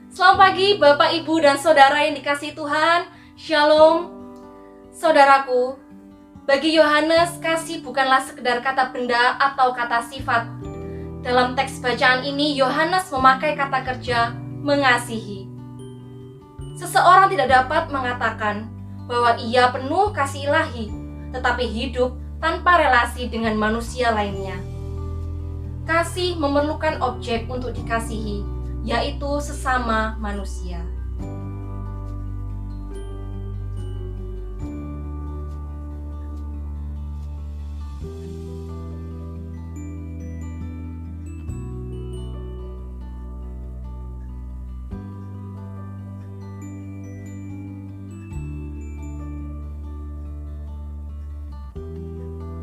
Selamat pagi Bapak, Ibu, dan Saudara yang dikasihi Tuhan. Shalom. Saudaraku, bagi Yohanes, kasih bukanlah sekedar kata benda atau kata sifat. Dalam teks bacaan ini, Yohanes memakai kata kerja mengasihi. Seseorang tidak dapat mengatakan bahwa ia penuh kasih ilahi, tetapi hidup tanpa relasi dengan manusia lainnya. Kasih memerlukan objek untuk dikasihi, yaitu sesama manusia.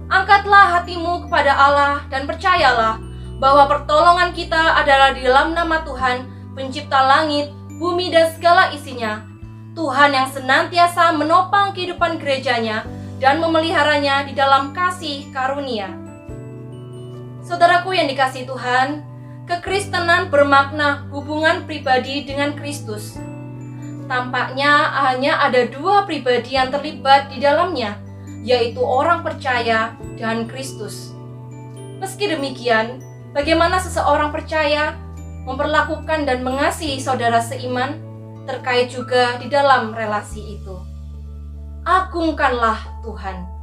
Angkatlah hatimu kepada Allah dan percayalah bahwa pertolongan kita adalah di dalam nama Tuhan, pencipta langit, bumi, dan segala isinya. Tuhan yang senantiasa menopang kehidupan gerejanya dan memeliharanya di dalam kasih karunia. Saudaraku yang dikasihi Tuhan, kekristenan bermakna hubungan pribadi dengan Kristus. Tampaknya hanya ada dua pribadi yang terlibat di dalamnya, yaitu orang percaya dan Kristus. Meski demikian, bagaimana seseorang percaya memperlakukan dan mengasihi saudara seiman terkait juga di dalam relasi itu. Agungkanlah Tuhan.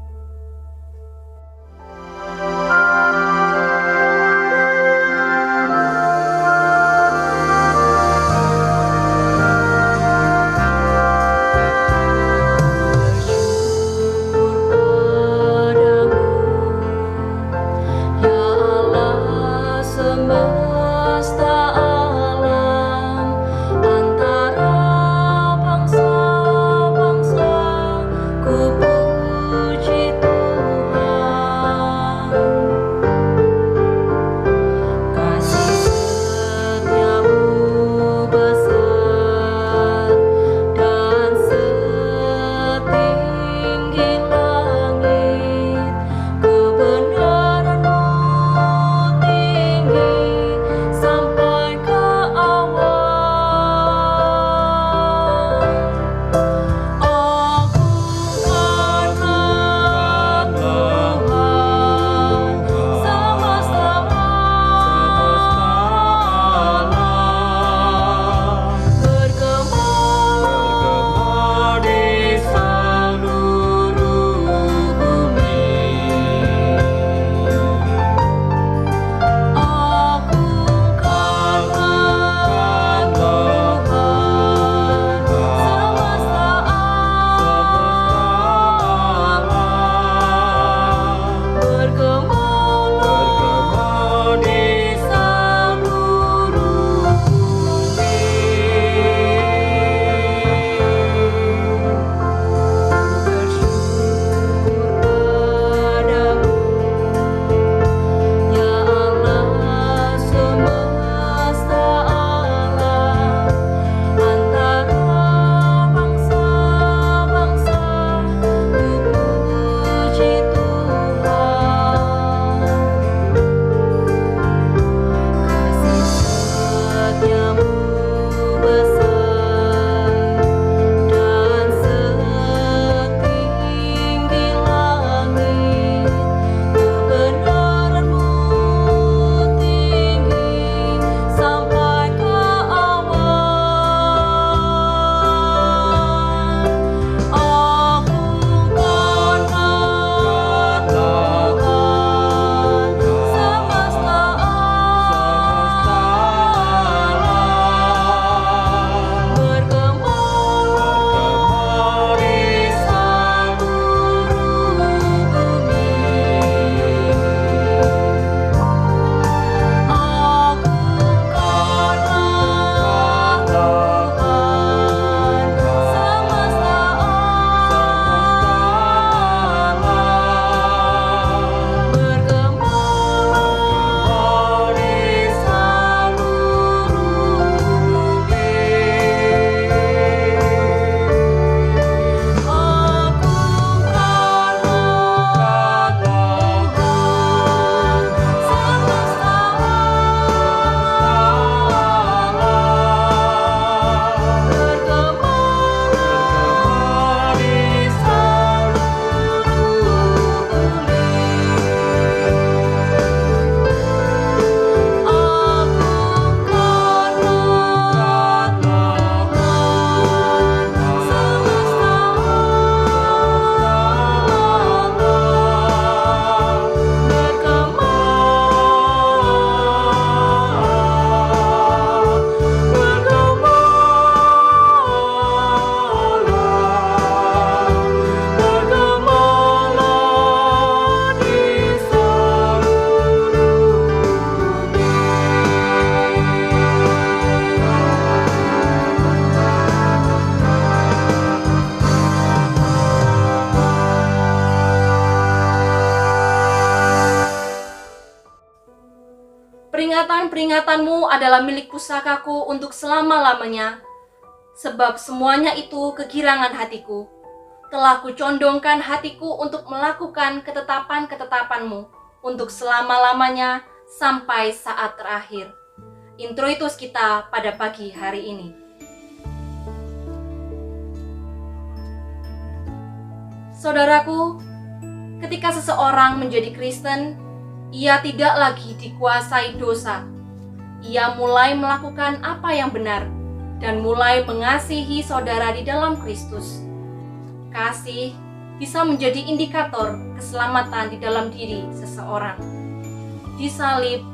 peringatan-peringatanmu adalah milik pusakaku untuk selama-lamanya. Sebab semuanya itu kegirangan hatiku. Telah kucondongkan hatiku untuk melakukan ketetapan-ketetapanmu untuk selama-lamanya sampai saat terakhir. Introitus kita pada pagi hari ini. Saudaraku, ketika seseorang menjadi Kristen, ia tidak lagi dikuasai dosa. Ia mulai melakukan apa yang benar dan mulai mengasihi saudara di dalam Kristus. Kasih bisa menjadi indikator keselamatan di dalam diri seseorang. Disalib.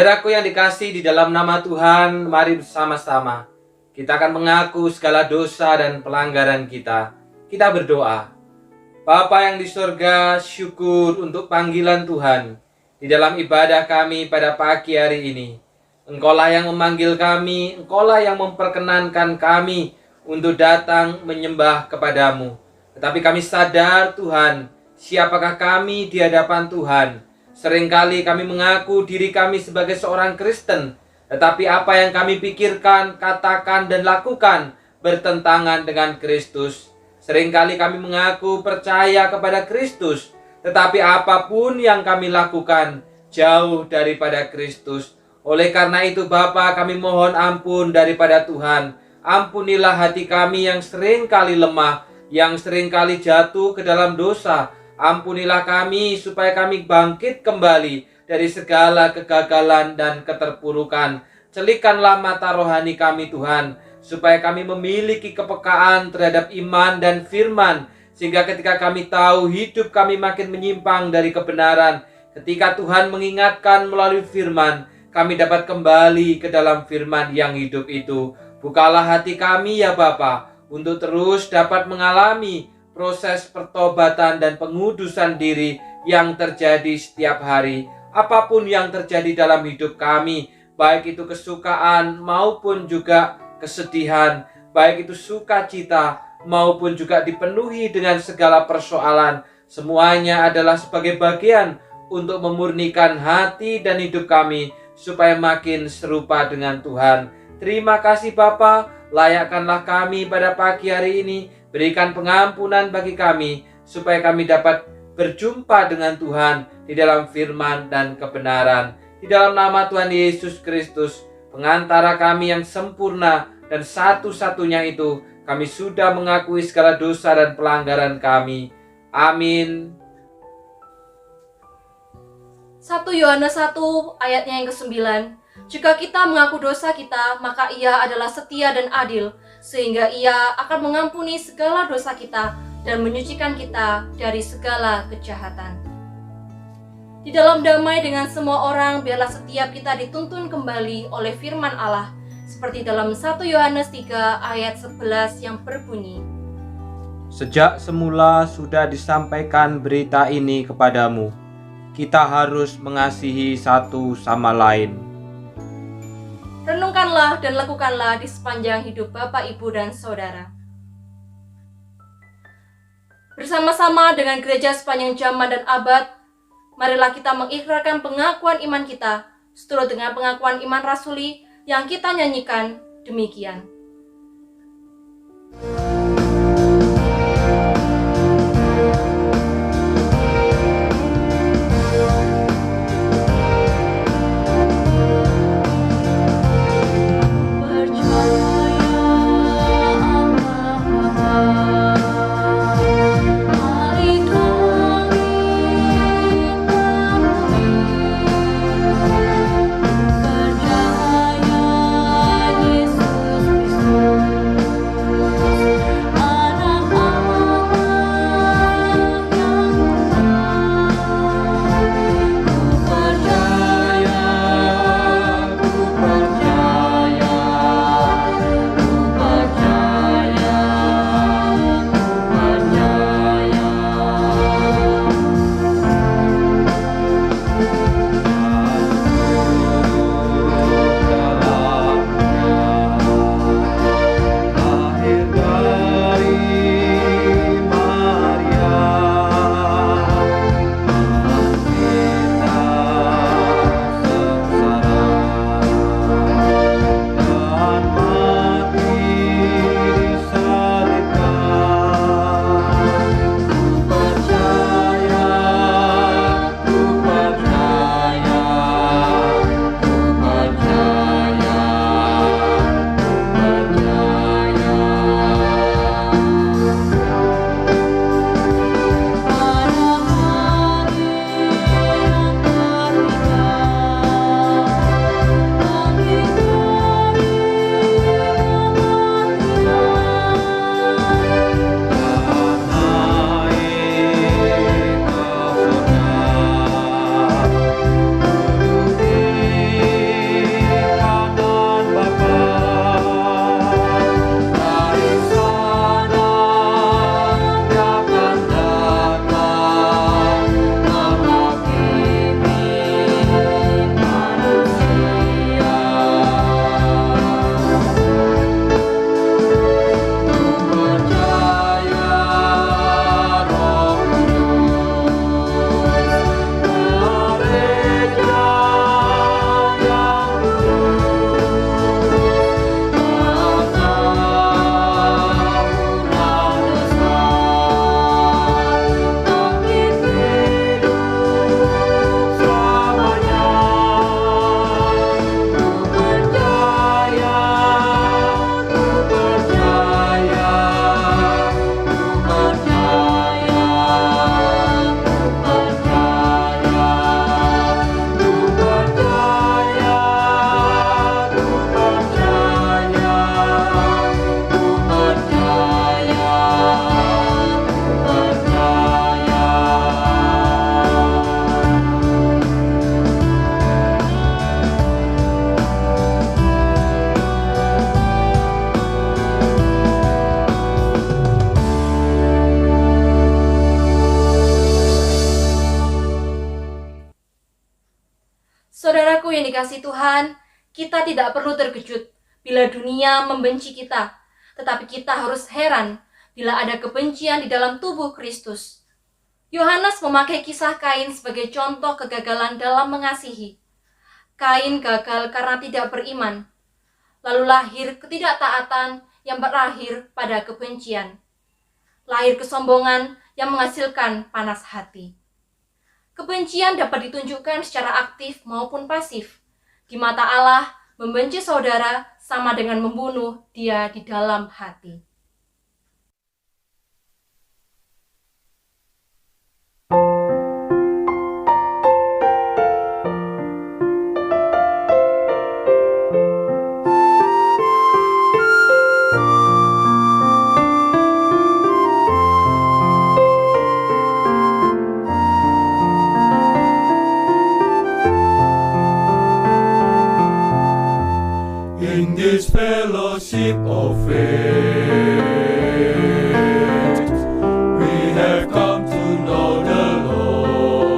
Saudaraku yang dikasihi di dalam nama Tuhan, mari bersama-sama kita akan mengaku segala dosa dan pelanggaran kita. Kita berdoa. Bapa yang di surga, syukur untuk panggilan Tuhan di dalam ibadah kami pada pagi hari ini. Engkaulah yang memanggil kami, Engkaulah yang memperkenankan kami untuk datang menyembah kepadamu. Tetapi kami sadar Tuhan, siapakah kami di hadapan Tuhan. Seringkali kami mengaku diri kami sebagai seorang Kristen, tetapi apa yang kami pikirkan, katakan, dan lakukan bertentangan dengan Kristus. Seringkali kami mengaku percaya kepada Kristus, tetapi apapun yang kami lakukan jauh daripada Kristus. Oleh karena itu Bapa, kami mohon ampun daripada Tuhan. Ampunilah hati kami yang seringkali lemah, yang seringkali jatuh ke dalam dosa. Ampunilah kami supaya kami bangkit kembali dari segala kegagalan dan keterpurukan. Celikanlah mata rohani kami Tuhan, supaya kami memiliki kepekaan terhadap iman dan firman, sehingga ketika kami tahu hidup kami makin menyimpang dari kebenaran, ketika Tuhan mengingatkan melalui firman, kami dapat kembali ke dalam firman yang hidup itu. Bukalah hati kami ya Bapa, untuk terus dapat mengalami proses pertobatan dan pengudusan diri yang terjadi setiap hari. Apapun yang terjadi dalam hidup kami, baik itu kesukaan maupun juga kesedihan, baik itu sukacita maupun juga dipenuhi dengan segala persoalan, semuanya adalah sebagai bagian untuk memurnikan hati dan hidup kami supaya makin serupa dengan Tuhan. Terima kasih Bapa, layakkanlah kami pada pagi hari ini, berikan pengampunan bagi kami, supaya kami dapat berjumpa dengan Tuhan di dalam firman dan kebenaran. Di dalam nama Tuhan Yesus Kristus, pengantara kami yang sempurna dan satu-satunya itu, kami sudah mengakui segala dosa dan pelanggaran kami. Amin. 1 Yohanes 1 ayatnya yang ke-9. Jika kita mengaku dosa kita, maka Ia adalah setia dan adil, sehingga Ia akan mengampuni segala dosa kita dan menyucikan kita dari segala kejahatan. Di dalam damai dengan semua orang, biarlah setiap kita dituntun kembali oleh firman Allah, seperti dalam 1 Yohanes 3 ayat 11 yang berbunyi, Sejak semula sudah disampaikan berita ini kepadamu, kita harus mengasihi satu sama lain. renungkanlah dan lakukanlah di sepanjang hidup Bapak, Ibu, dan Saudara. Bersama-sama dengan gereja sepanjang zaman dan abad, marilah kita mengikrarkan pengakuan iman kita, seturut dengan pengakuan iman rasuli yang kita nyanyikan demikian. Saudaraku yang dikasihi Tuhan, kita tidak perlu terkejut bila dunia membenci kita, tetapi kita harus heran bila ada kebencian di dalam tubuh Kristus. Yohanes memakai kisah Kain sebagai contoh kegagalan dalam mengasihi. Kain gagal karena tidak beriman. Lalu lahir ketidaktaatan yang berakhir pada kebencian. Lahir kesombongan yang menghasilkan panas hati. Kebencian dapat ditunjukkan secara aktif maupun pasif. Di mata Allah, membenci saudara sama dengan membunuh dia di dalam hati. In this fellowship of faith, we have come to know the Lord.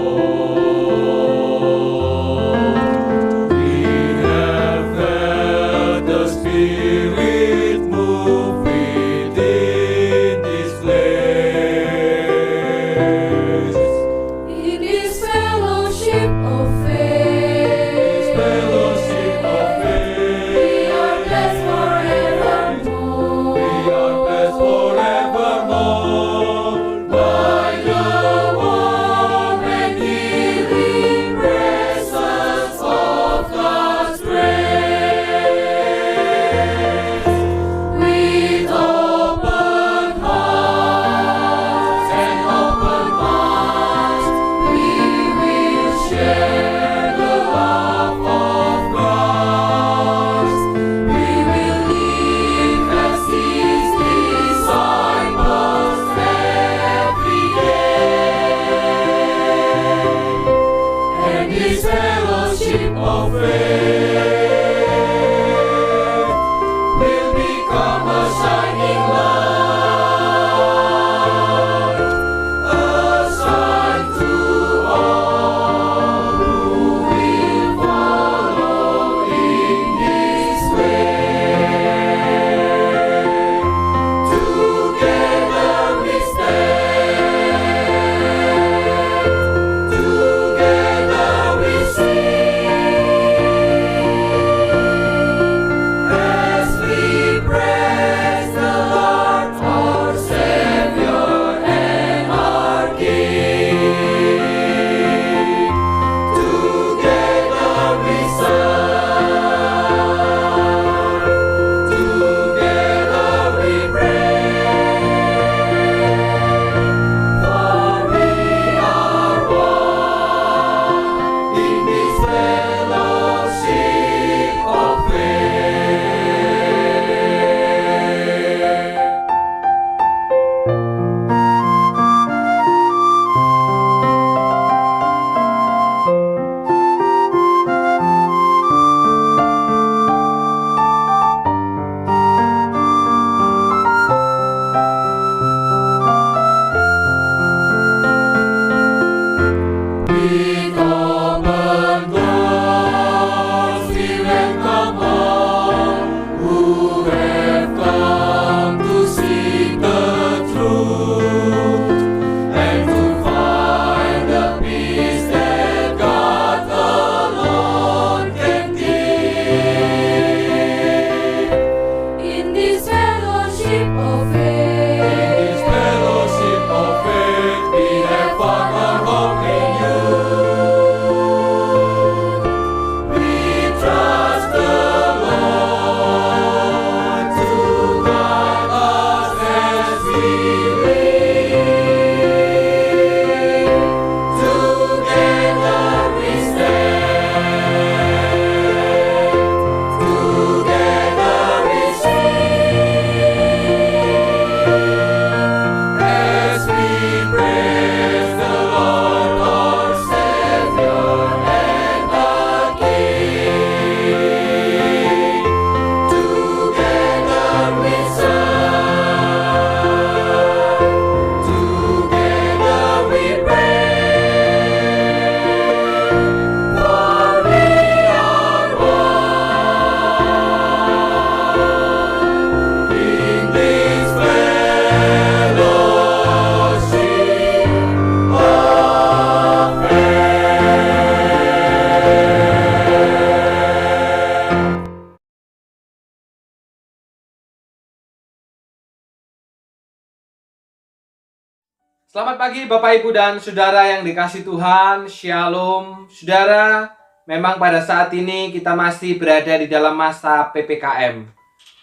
We have felt the Spirit move within this place. In this fellowship of faith, Fellowship of faith, blessed forevermore. we are Selamat pagi Bapak Ibu dan Saudara yang dikasihi Tuhan. Shalom. Saudara, memang pada saat ini kita masih berada di dalam masa PPKM,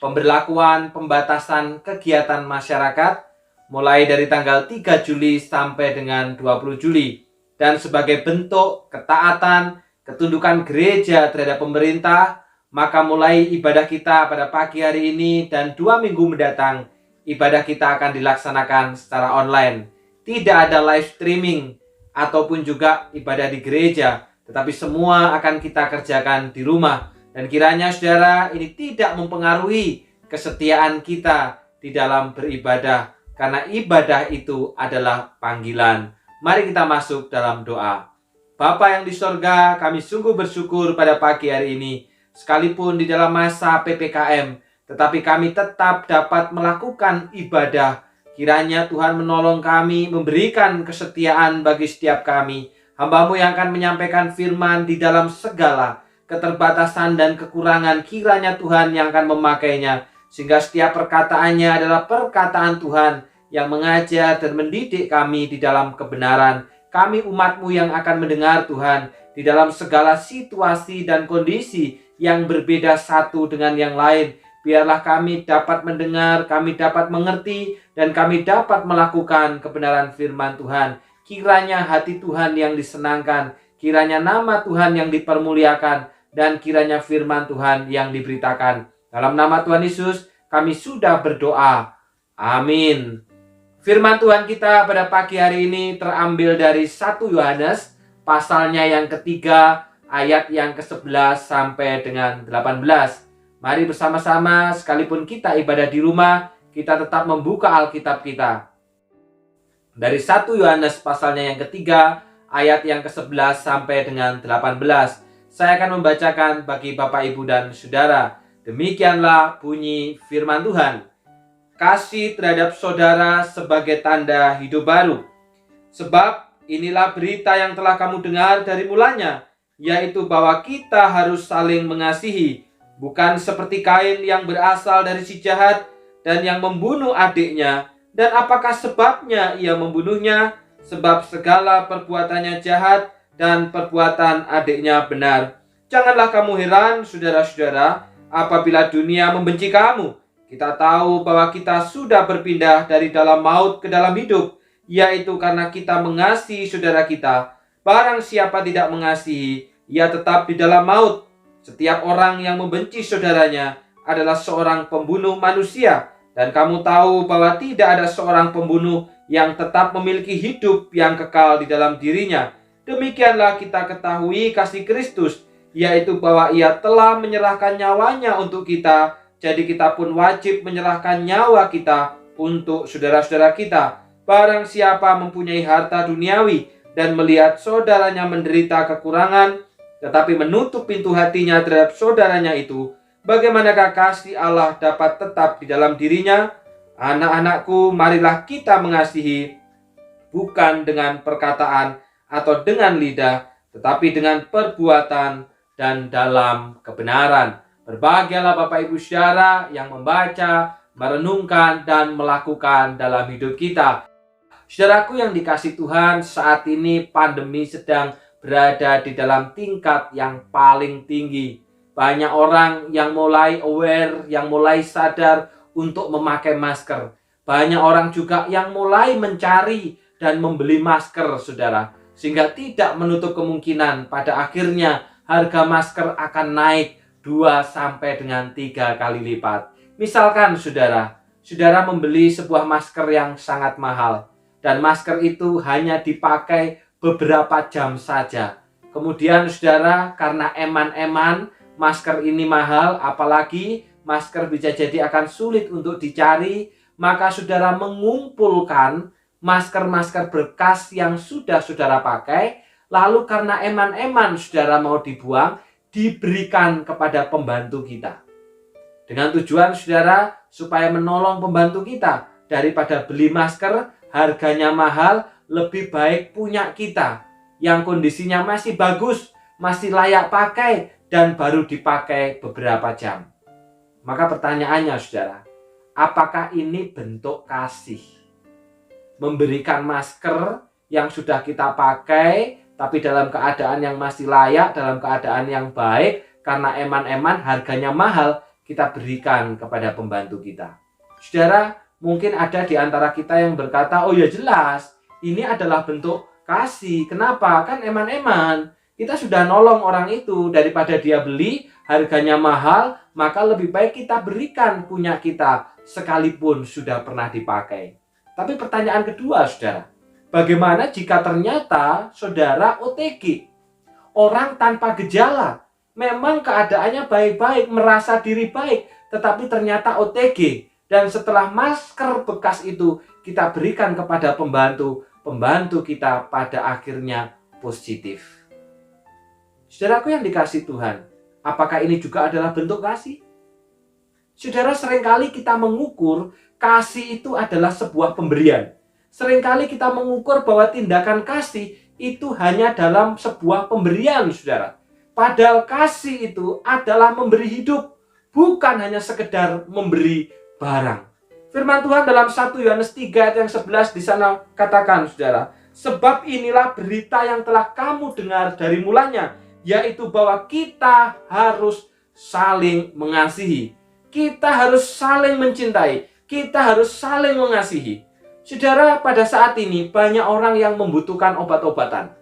pemberlakuan pembatasan kegiatan masyarakat, mulai dari tanggal 3 Juli sampai dengan 20 Juli. Dan sebagai bentuk ketaatan, ketundukan gereja terhadap pemerintah, maka mulai ibadah kita pada pagi hari ini dan 2 minggu mendatang, ibadah kita akan dilaksanakan secara online. Tidak ada live streaming ataupun juga ibadah di gereja, tetapi semua akan kita kerjakan di rumah. Dan kiranya saudara ini tidak mempengaruhi kesetiaan kita di dalam beribadah, karena ibadah itu adalah panggilan. Mari kita masuk dalam doa. Bapa yang di sorga, kami sungguh bersyukur pada pagi hari ini, sekalipun di dalam masa PPKM, tetapi kami tetap dapat melakukan ibadah. Kiranya Tuhan menolong kami, memberikan kesetiaan bagi setiap kami, hamba-Mu yang akan menyampaikan firman di dalam segala keterbatasan dan kekurangan. Kiranya Tuhan yang akan memakainya, sehingga setiap perkataannya adalah perkataan Tuhan yang mengajar dan mendidik kami di dalam kebenaran. Kami umat-Mu yang akan mendengar Tuhan di dalam segala situasi dan kondisi yang berbeda satu dengan yang lain. Biarlah kami dapat mendengar, kami dapat mengerti, dan kami dapat melakukan kebenaran firman Tuhan. Kiranya hati Tuhan yang disenangkan, kiranya nama Tuhan yang dipermuliakan, dan kiranya firman Tuhan yang diberitakan. Dalam nama Tuhan Yesus, kami sudah berdoa. Amin. Firman Tuhan kita pada pagi hari ini terambil dari 1 Yohanes, pasalnya yang ketiga, ayat yang ke-11 sampai dengan 18. Mari bersama-sama, sekalipun kita ibadah di rumah, kita tetap membuka Alkitab kita. Dari 1 Yohanes pasalnya yang ketiga, ayat yang ke-11 sampai dengan 18. Saya akan membacakan bagi Bapak, Ibu, dan Saudara. Demikianlah bunyi firman Tuhan. Kasih terhadap saudara sebagai tanda hidup baru. Sebab inilah berita yang telah kamu dengar dari mulanya, yaitu bahwa kita harus saling mengasihi. Bukan seperti Kain yang berasal dari si jahat dan yang membunuh adiknya. Dan apakah sebabnya ia membunuhnya? Sebab segala perbuatannya jahat dan perbuatan adiknya benar. Janganlah kamu heran, saudara-saudara, apabila dunia membenci kamu. Kita tahu bahwa kita sudah berpindah dari dalam maut ke dalam hidup, yaitu karena kita mengasihi saudara kita. Barang siapa tidak mengasihi, ia tetap di dalam maut. Setiap orang yang membenci saudaranya adalah seorang pembunuh manusia. Dan kamu tahu bahwa tidak ada seorang pembunuh yang tetap memiliki hidup yang kekal di dalam dirinya. Demikianlah kita ketahui kasih Kristus, yaitu bahwa ia telah menyerahkan nyawanya untuk kita. Jadi kita pun wajib menyerahkan nyawa kita untuk saudara-saudara kita. Barang siapa mempunyai harta duniawi dan melihat saudaranya menderita kekurangan, tetapi menutup pintu hatinya terhadap saudaranya itu, bagaimanakah kasih Allah dapat tetap di dalam dirinya? Anak-anakku, marilah kita mengasihi, bukan dengan perkataan atau dengan lidah, tetapi dengan perbuatan dan dalam kebenaran. Berbahagialah Bapak Ibu Saudara yang membaca, merenungkan, dan melakukan dalam hidup kita. Saudaraku yang dikasihi Tuhan, saat ini pandemi sedang berada di dalam tingkat yang paling tinggi. Banyak orang yang mulai aware, yang mulai sadar untuk memakai masker. Banyak orang juga yang mulai mencari dan membeli masker, saudara. Sehingga tidak menutup kemungkinan pada akhirnya harga masker akan naik 2 sampai dengan 3 kali lipat. Misalkan saudara membeli sebuah masker yang sangat mahal. Dan masker itu hanya dipakai beberapa jam saja. Kemudian saudara, karena eman-eman masker ini mahal, apalagi masker bisa jadi akan sulit untuk dicari, maka saudara mengumpulkan masker-masker bekas yang sudah saudara pakai, lalu karena eman-eman saudara mau dibuang, diberikan kepada pembantu kita. Dengan tujuan saudara supaya menolong pembantu kita, daripada beli masker harganya mahal, lebih baik punya kita yang kondisinya masih bagus, masih layak pakai, dan baru dipakai beberapa jam. Maka pertanyaannya saudara, apakah ini bentuk kasih? memberikan masker yang sudah kita pakai, tapi dalam keadaan yang masih layak, dalam keadaan yang baik, karena eman-eman harganya mahal, kita berikan kepada pembantu kita. Saudara, mungkin ada di antara kita yang berkata, oh ya jelas, ini adalah bentuk kasih. Kenapa? Kan eman-eman. Kita sudah nolong orang itu, daripada dia beli, harganya mahal, maka lebih baik kita berikan punya kita, sekalipun sudah pernah dipakai. Tapi pertanyaan kedua, saudara, bagaimana jika ternyata saudara OTG? Orang tanpa gejala, memang keadaannya baik-baik, merasa diri baik, tetapi ternyata OTG. Dan setelah masker bekas itu kita berikan kepada pembantu kita pada akhirnya positif. Saudaraku yang dikasihi Tuhan, apakah ini juga adalah bentuk kasih? Saudara, seringkali kita mengukur kasih itu adalah sebuah pemberian. Seringkali kita mengukur bahwa tindakan kasih itu hanya dalam sebuah pemberian, saudara. Padahal kasih itu adalah memberi hidup, bukan hanya sekedar memberi barang. Firman Tuhan dalam 1 Yohanes 3 ayat yang 11 di sana katakan, saudara, sebab inilah berita yang telah kamu dengar dari mulanya, yaitu bahwa kita harus saling mengasihi. Kita harus saling mencintai. Kita harus saling mengasihi. Saudara, pada saat ini banyak orang yang membutuhkan obat-obatan.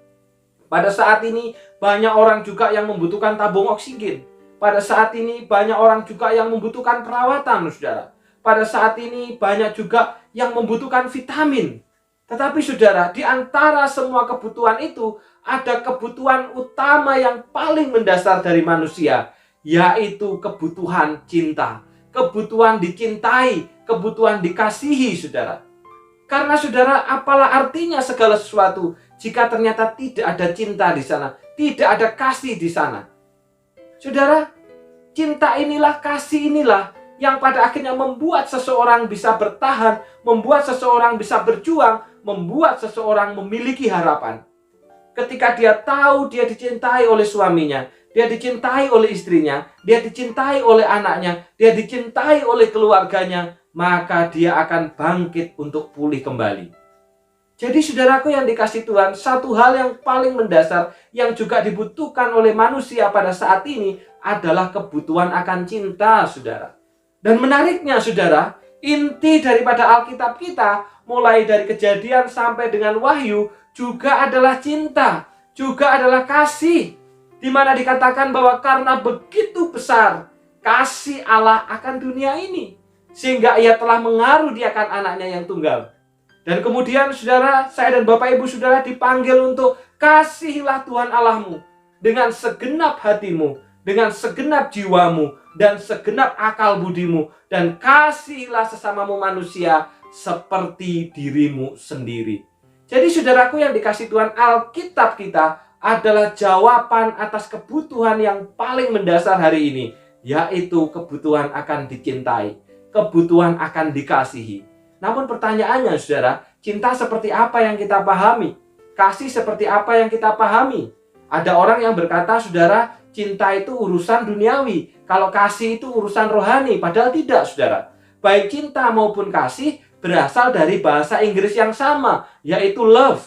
Pada saat ini banyak orang juga yang membutuhkan tabung oksigen. Pada saat ini banyak orang juga yang membutuhkan perawatan, saudara. Pada saat ini banyak juga yang membutuhkan vitamin. Tetapi saudara, di antara semua kebutuhan itu, ada kebutuhan utama yang paling mendasar dari manusia, yaitu kebutuhan cinta. Kebutuhan dicintai, kebutuhan dikasihi, saudara. Karena saudara, apalah artinya segala sesuatu jika ternyata tidak ada cinta di sana, tidak ada kasih di sana. Saudara, cinta inilah, kasih inilah yang pada akhirnya membuat seseorang bisa bertahan, membuat seseorang bisa berjuang, membuat seseorang memiliki harapan. Ketika dia tahu dia dicintai oleh suaminya, dia dicintai oleh istrinya, dia dicintai oleh anaknya, dia dicintai oleh keluarganya, maka dia akan bangkit untuk pulih kembali. Jadi saudaraku yang dikasihi Tuhan, satu hal yang paling mendasar yang juga dibutuhkan oleh manusia pada saat ini adalah kebutuhan akan cinta, saudara. Dan menariknya, saudara, inti daripada Alkitab kita, mulai dari Kejadian sampai dengan Wahyu, juga adalah cinta, juga adalah kasih. Di mana dikatakan bahwa karena begitu besar kasih Allah akan dunia ini, sehingga ia telah mengaruniakan anaknya yang tunggal. Dan kemudian saudara, saya dan Bapak Ibu saudara dipanggil untuk kasihilah Tuhan Allahmu dengan segenap hatimu, dengan segenap jiwamu, dan segenap akal budimu, dan kasihilah sesamamu manusia seperti dirimu sendiri. Jadi saudaraku yang dikasihi Tuhan, Alkitab kita adalah jawaban atas kebutuhan yang paling mendasar hari ini, yaitu kebutuhan akan dicintai, kebutuhan akan dikasihi. Namun pertanyaannya, saudara, cinta seperti apa yang kita pahami? Kasih seperti apa yang kita pahami? Ada orang yang berkata, saudara, cinta itu urusan duniawi, kalau kasih itu urusan rohani. Padahal tidak, saudara. Baik cinta maupun kasih berasal dari bahasa Inggris yang sama, yaitu love.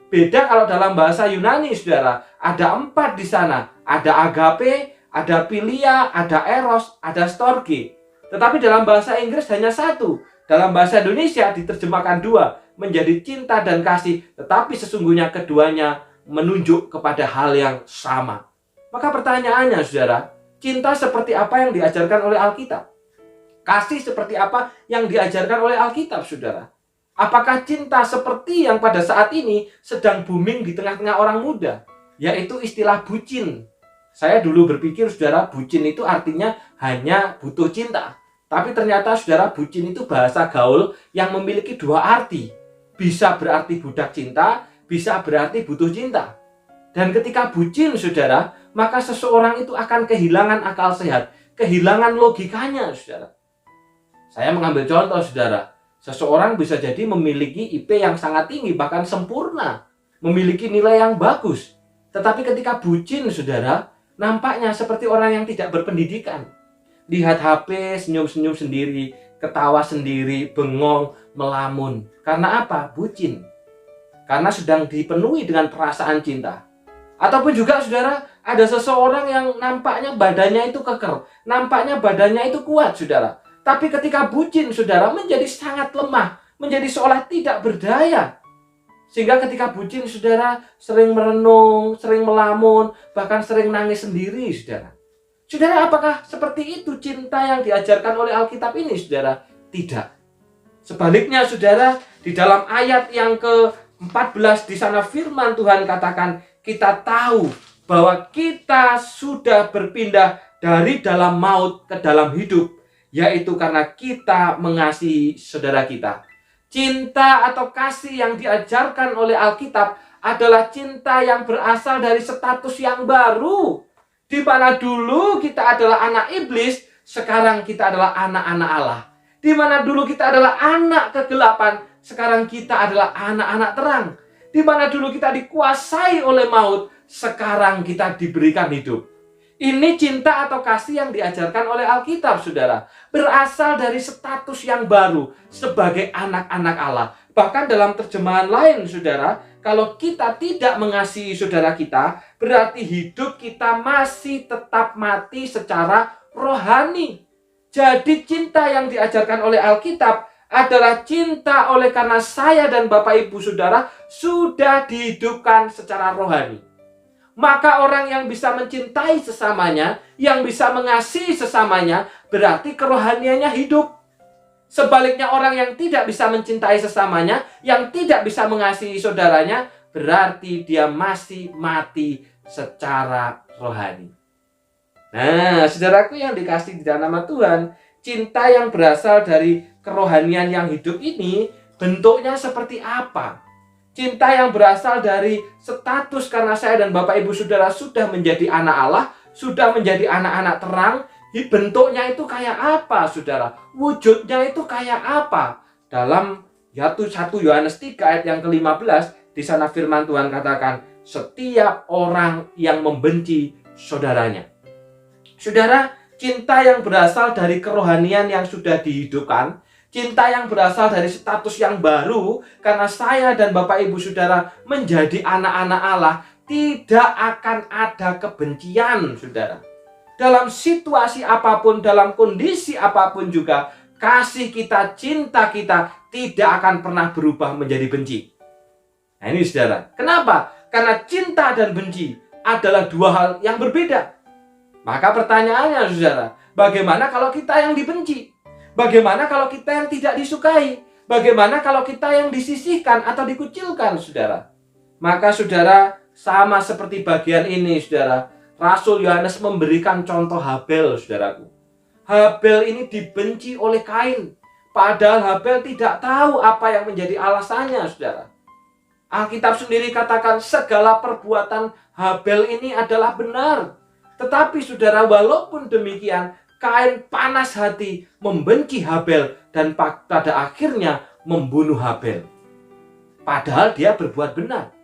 Beda kalau dalam bahasa Yunani, saudara. Ada 4 di sana. Ada agape, ada philia, ada eros, ada storge. Tetapi dalam bahasa Inggris hanya 1. Dalam bahasa Indonesia diterjemahkan 2, menjadi cinta dan kasih. Tetapi sesungguhnya keduanya menunjuk kepada hal yang sama. Maka pertanyaannya, saudara, cinta seperti apa yang diajarkan oleh Alkitab? Kasih seperti apa yang diajarkan oleh Alkitab, saudara? Apakah cinta seperti yang pada saat ini sedang booming di tengah-tengah orang muda, yaitu istilah bucin? Saya dulu berpikir, saudara, bucin itu artinya hanya butuh cinta. Tapi ternyata, saudara, bucin itu bahasa gaul yang memiliki 2 arti. Bisa berarti budak cinta, bisa berarti butuh cinta. Dan ketika bucin, saudara, maka seseorang itu akan kehilangan akal sehat, kehilangan logikanya, saudara. Saya mengambil contoh, saudara. Seseorang bisa jadi memiliki IP yang sangat tinggi, bahkan sempurna, memiliki nilai yang bagus. Tetapi ketika bucin, saudara, nampaknya seperti orang yang tidak berpendidikan. Lihat HP, senyum-senyum sendiri, ketawa sendiri, bengong, melamun. Karena apa? Bucin. Karena sedang dipenuhi dengan perasaan cinta. Ataupun juga saudara, ada seseorang yang nampaknya badannya itu keker, nampaknya badannya itu kuat saudara. Tapi ketika bucin saudara menjadi sangat lemah, menjadi seolah tidak berdaya. Sehingga ketika bucin saudara sering merenung, sering melamun, bahkan sering nangis sendiri saudara. Saudara, apakah seperti itu cinta yang diajarkan oleh Alkitab ini saudara? Tidak. Sebaliknya saudara, di dalam ayat yang ke-14 di sana firman Tuhan katakan, kita tahu bahwa kita sudah berpindah dari dalam maut ke dalam hidup, yaitu karena kita mengasihi saudara kita. Cinta atau kasih yang diajarkan oleh Alkitab adalah cinta yang berasal dari status yang baru. Di mana dulu kita adalah anak iblis, sekarang kita adalah anak-anak Allah. Di mana dulu kita adalah anak kegelapan, sekarang kita adalah anak-anak terang. Di mana dulu kita dikuasai oleh maut, sekarang kita diberikan hidup. Ini cinta atau kasih yang diajarkan oleh Alkitab, saudara. Berasal dari status yang baru sebagai anak-anak Allah. Bahkan dalam terjemahan lain, saudara, kalau kita tidak mengasihi saudara kita, berarti hidup kita masih tetap mati secara rohani. Jadi cinta yang diajarkan oleh Alkitab adalah cinta oleh karena saya dan Bapak Ibu Saudara sudah dihidupkan secara rohani. Maka orang yang bisa mencintai sesamanya, yang bisa mengasihi sesamanya, berarti kerohaniannya hidup. Sebaliknya orang yang tidak bisa mencintai sesamanya, yang tidak bisa mengasihi saudaranya, berarti dia masih mati secara rohani. Nah, saudaraku yang dikasih di dalam nama Tuhan, cinta yang berasal dari kerohanian yang hidup ini bentuknya seperti apa? Cinta yang berasal dari status karena saya dan Bapak Ibu Saudara sudah menjadi anak Allah, sudah menjadi anak-anak terang, bentuknya itu kayak apa saudara? Wujudnya itu kayak apa? Dalam 1 Yohanes 3 ayat yang ke-15, di sana firman Tuhan katakan, setiap orang yang membenci saudaranya. Saudara, cinta yang berasal dari kerohanian yang sudah dihidupkan, cinta yang berasal dari status yang baru, karena saya dan Bapak Ibu Saudara menjadi anak-anak Allah, tidak akan ada kebencian, saudara. Dalam situasi apapun, dalam kondisi apapun juga, kasih kita, cinta kita tidak akan pernah berubah menjadi benci. Nah ini saudara, kenapa? Karena cinta dan benci adalah dua hal yang berbeda. Maka pertanyaannya saudara, bagaimana kalau kita yang dibenci? Bagaimana kalau kita yang tidak disukai? Bagaimana kalau kita yang disisihkan atau dikucilkan saudara? Maka saudara, sama seperti bagian ini saudara, Rasul Yohanes memberikan contoh Habel saudaraku. Habel ini dibenci oleh Kain, padahal Habel tidak tahu apa yang menjadi alasannya saudara. Alkitab sendiri katakan segala perbuatan Habel ini adalah benar. Tetapi saudara, walaupun demikian, Kain panas hati membenci Habel dan pada akhirnya membunuh Habel. Padahal dia berbuat benar.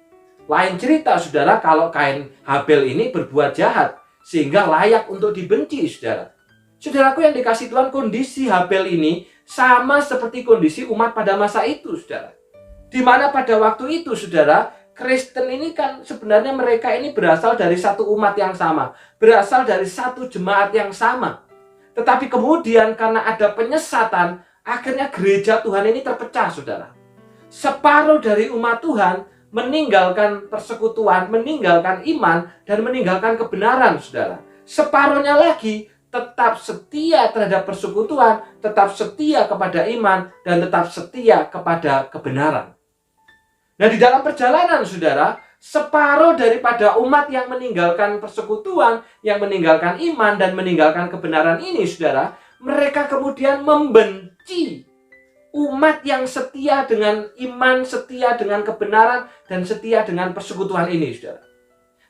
Lain cerita saudara kalau Kain Habel ini berbuat jahat sehingga layak untuk dibenci saudara. Saudaraku yang dikasih Tuhan, kondisi Habel ini sama seperti kondisi umat pada masa itu saudara. Di mana pada waktu itu saudara, Kristen ini kan sebenarnya mereka ini berasal dari satu umat yang sama, berasal dari satu jemaat yang sama. Tetapi kemudian karena ada penyesatan, akhirnya gereja Tuhan ini terpecah saudara. Separuh dari umat Tuhan meninggalkan persekutuan, meninggalkan iman, dan meninggalkan kebenaran saudara. Separuhnya lagi tetap setia terhadap persekutuan, tetap setia kepada iman, dan tetap setia kepada kebenaran. Nah di dalam perjalanan saudara, separuh daripada umat yang meninggalkan persekutuan, yang meninggalkan iman dan meninggalkan kebenaran ini saudara, mereka kemudian membenci umat yang setia dengan iman, setia dengan kebenaran, dan setia dengan persekutuan ini saudara.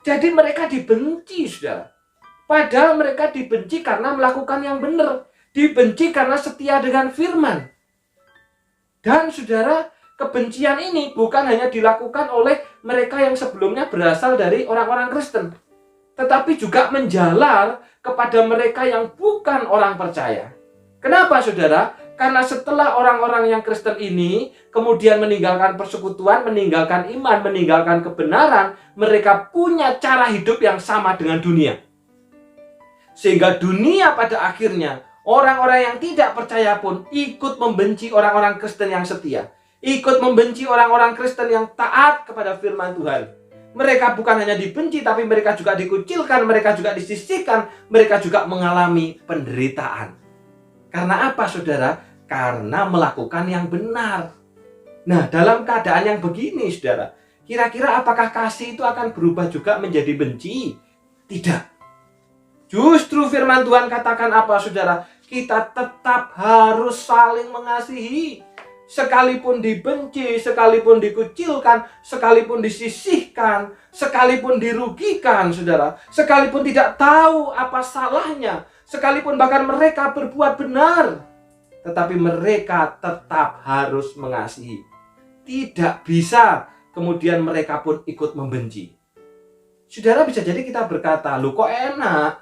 Jadi mereka dibenci saudara. Padahal mereka dibenci karena melakukan yang benar, dibenci karena setia dengan firman. Dan saudara, kebencian ini bukan hanya dilakukan oleh mereka yang sebelumnya berasal dari orang-orang Kristen, tetapi juga menjalar kepada mereka yang bukan orang percaya. Kenapa saudara? Karena setelah orang-orang yang Kristen ini kemudian meninggalkan persekutuan, meninggalkan iman, meninggalkan kebenaran, mereka punya cara hidup yang sama dengan dunia. Sehingga dunia pada akhirnya, orang-orang yang tidak percaya pun ikut membenci orang-orang Kristen yang setia. Ikut membenci orang-orang Kristen yang taat kepada firman Tuhan. Mereka bukan hanya dibenci, tapi mereka juga dikucilkan, mereka juga disisihkan, mereka juga mengalami penderitaan. Karena apa, saudara? Karena melakukan yang benar. Nah, dalam keadaan yang begini, saudara, kira-kira apakah kasih itu akan berubah juga menjadi benci? Tidak. Justru firman Tuhan katakan apa, saudara? Kita tetap harus saling mengasihi. Sekalipun dibenci, sekalipun dikucilkan, sekalipun disisihkan, sekalipun dirugikan, saudara. Sekalipun tidak tahu apa salahnya, sekalipun bahkan mereka berbuat benar, tetapi mereka tetap harus mengasihi. Tidak bisa kemudian mereka pun ikut membenci. Saudara, bisa jadi kita berkata, loh kok enak?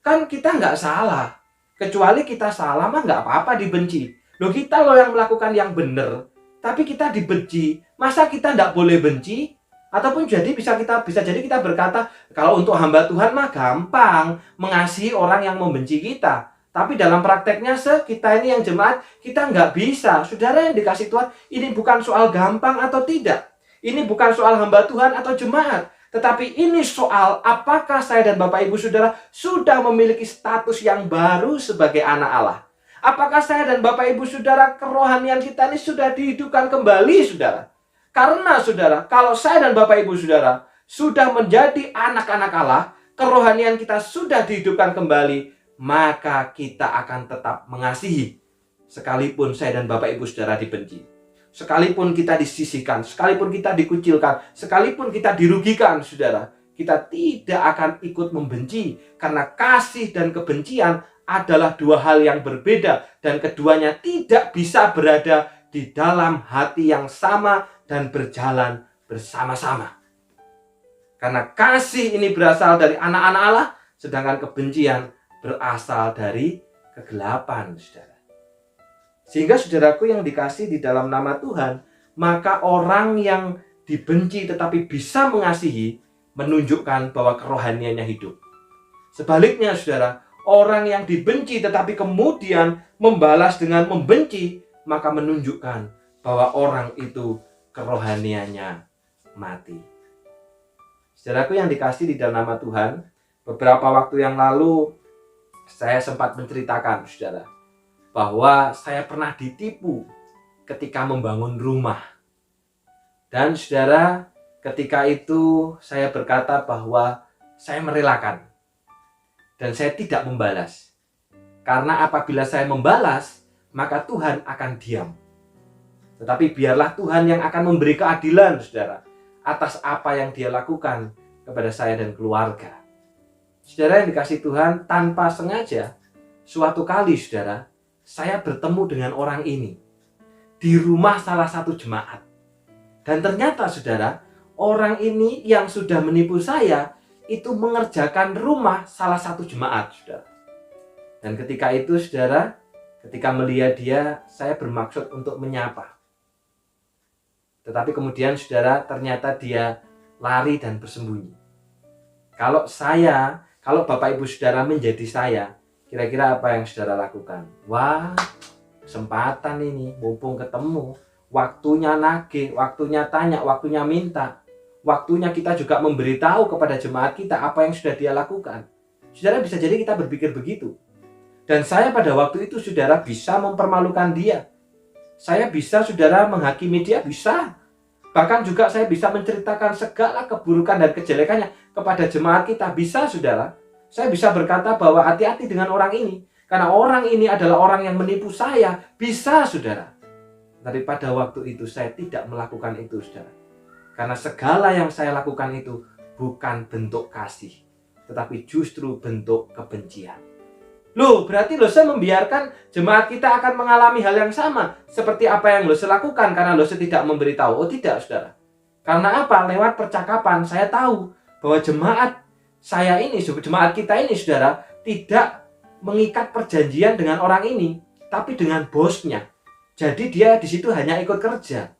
Kan kita nggak salah. Kecuali kita salah mah nggak apa-apa dibenci. Loh, kita loh yang melakukan yang benar, tapi kita dibenci. Masa kita nggak boleh benci? Ataupun bisa jadi kita berkata, kalau untuk hamba Tuhan mah gampang mengasihi orang yang membenci kita. Tapi dalam prakteknya kita ini yang jemaat, kita nggak bisa. Saudara yang dikasih Tuhan, ini bukan soal gampang atau tidak. Ini bukan soal hamba Tuhan atau jemaat. Tetapi ini soal apakah saya dan Bapak Ibu Saudara sudah memiliki status yang baru sebagai anak Allah. Apakah saya dan Bapak Ibu Saudara, kerohanian kita ini sudah dihidupkan kembali, saudara? Karena saudara, kalau saya dan Bapak Ibu Saudara sudah menjadi anak-anak Allah, kerohanian kita sudah dihidupkan kembali, maka kita akan tetap mengasihi. Sekalipun saya dan Bapak Ibu Saudara dibenci, sekalipun kita disisihkan, sekalipun kita dikucilkan, sekalipun kita dirugikan, saudara, kita tidak akan ikut membenci. Karena kasih dan kebencian adalah dua hal yang berbeda, dan keduanya tidak bisa berada di dalam hati yang sama dan berjalan bersama-sama. Karena kasih ini berasal dari anak-anak Allah, sedangkan kebencian berasal dari kegelapan, saudara. Sehingga saudaraku yang dikasih di dalam nama Tuhan, maka orang yang dibenci tetapi bisa mengasihi menunjukkan bahwa kerohaniannya hidup. Sebaliknya, saudara, orang yang dibenci tetapi kemudian membalas dengan membenci, maka menunjukkan bahwa orang itu kerohaniannya mati. Saudaraku yang dikasih di dalam nama Tuhan, beberapa waktu yang lalu saya sempat menceritakan, saudara, bahwa saya pernah ditipu ketika membangun rumah. Dan saudara, ketika itu saya berkata bahwa saya merelakan dan saya tidak membalas. Karena apabila saya membalas, maka Tuhan akan diam. Tetapi biarlah Tuhan yang akan memberi keadilan, saudara, atas apa yang Dia lakukan kepada saya dan keluarga. Saudara yang dikasih Tuhan, tanpa sengaja, suatu kali, saudara, saya bertemu dengan orang ini di rumah salah satu jemaat. Dan ternyata, saudara, orang ini yang sudah menipu saya itu mengerjakan rumah salah satu jemaat, saudara. Dan ketika itu, saudara, ketika melihat dia, saya bermaksud untuk menyapa. Tetapi kemudian, saudara, ternyata dia lari dan bersembunyi. Kalau Bapak Ibu Saudara menjadi saya, kira-kira apa yang saudara lakukan? Wah, kesempatan ini, mumpung ketemu, waktunya nagih, waktunya tanya, waktunya minta. Waktunya kita juga memberitahu kepada jemaat kita apa yang sudah dia lakukan. Saudara, bisa jadi kita berpikir begitu. Dan saya pada waktu itu, saudara, bisa mempermalukan dia. Saya bisa, saudara, menghakimi dia, bisa. Bahkan juga saya bisa menceritakan segala keburukan dan kejelekannya kepada jemaat kita, bisa, saudara. Saya bisa berkata bahwa hati-hati dengan orang ini, karena orang ini adalah orang yang menipu saya, bisa, saudara. Tapi pada waktu itu saya tidak melakukan itu, saudara. Karena segala yang saya lakukan itu bukan bentuk kasih, tetapi justru bentuk kebencian. Loh, berarti saya membiarkan jemaat kita akan mengalami hal yang sama seperti apa yang saya lakukan karena saya tidak memberitahu. Oh tidak, saudara. Karena apa? Lewat percakapan saya tahu bahwa jemaat kita ini, saudara, tidak mengikat perjanjian dengan orang ini. tapi dengan bosnya. Jadi dia di situ hanya ikut kerja.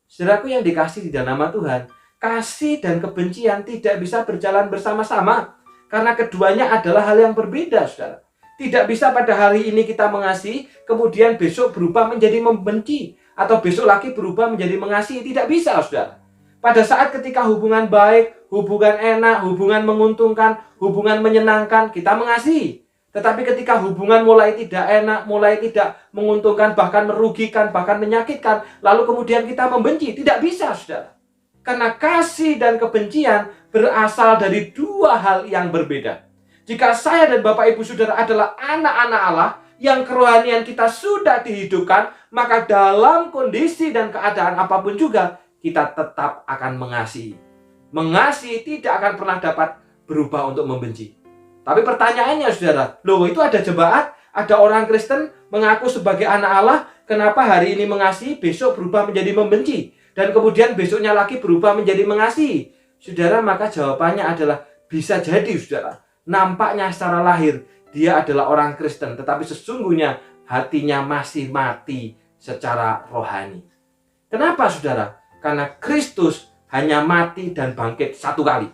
Saudaraku yang dikasihi di dalam nama Tuhan, kasih dan kebencian tidak bisa berjalan bersama-sama karena keduanya adalah hal yang berbeda, saudara. Tidak bisa pada hari ini kita mengasihi, kemudian besok berubah menjadi membenci, atau besok lagi berubah menjadi mengasihi. Tidak bisa, saudara. Pada saat ketika hubungan baik, hubungan enak, hubungan menguntungkan, hubungan menyenangkan, kita mengasihi. Tetapi ketika hubungan mulai tidak enak, mulai tidak menguntungkan, bahkan merugikan, bahkan menyakitkan, lalu kemudian kita membenci, tidak bisa, saudara. Karena kasih dan kebencian berasal dari dua hal yang berbeda. Jika saya dan Bapak Ibu Saudara adalah anak-anak Allah yang kerohanian kita sudah dihidupkan, maka dalam kondisi dan keadaan apapun juga, kita tetap akan mengasihi. Mengasihi tidak akan pernah dapat berubah untuk membenci. Tapi pertanyaannya, saudara, loh itu ada jemaat, ada orang Kristen mengaku sebagai anak Allah, kenapa hari ini mengasihi, besok berubah menjadi membenci, dan kemudian besoknya lagi berubah menjadi mengasihi? Saudara, maka jawabannya adalah bisa jadi, saudara, nampaknya secara lahir dia adalah orang Kristen, tetapi sesungguhnya hatinya masih mati secara rohani. Kenapa, saudara? Karena Kristus hanya mati dan bangkit satu kali.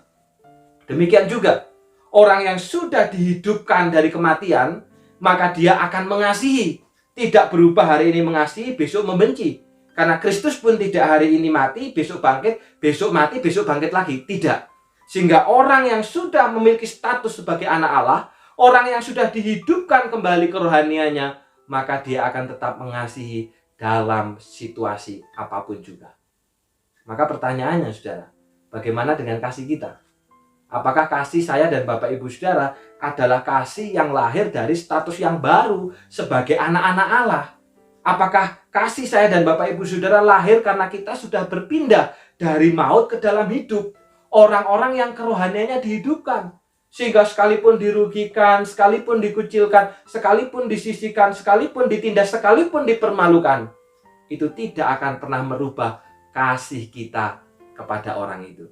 Demikian juga orang yang sudah dihidupkan dari kematian, maka dia akan mengasihi. Tidak berubah hari ini mengasihi, besok membenci. Karena Kristus pun tidak hari ini mati, besok bangkit, besok mati, besok bangkit lagi. Tidak. Sehingga orang yang sudah memiliki status sebagai anak Allah, orang yang sudah dihidupkan kembali kerohaniannya, maka dia akan tetap mengasihi dalam situasi apapun juga. Maka pertanyaannya, saudara, bagaimana dengan kasih kita? Apakah kasih saya dan Bapak Ibu Saudara adalah kasih yang lahir dari status yang baru sebagai anak-anak Allah? Apakah kasih saya dan Bapak Ibu Saudara lahir karena kita sudah berpindah dari maut ke dalam hidup? Orang-orang yang kerohaniannya dihidupkan. Sehingga sekalipun dirugikan, sekalipun dikucilkan, sekalipun disisihkan, sekalipun ditindas, sekalipun dipermalukan, itu tidak akan pernah merubah kasih kita kepada orang itu.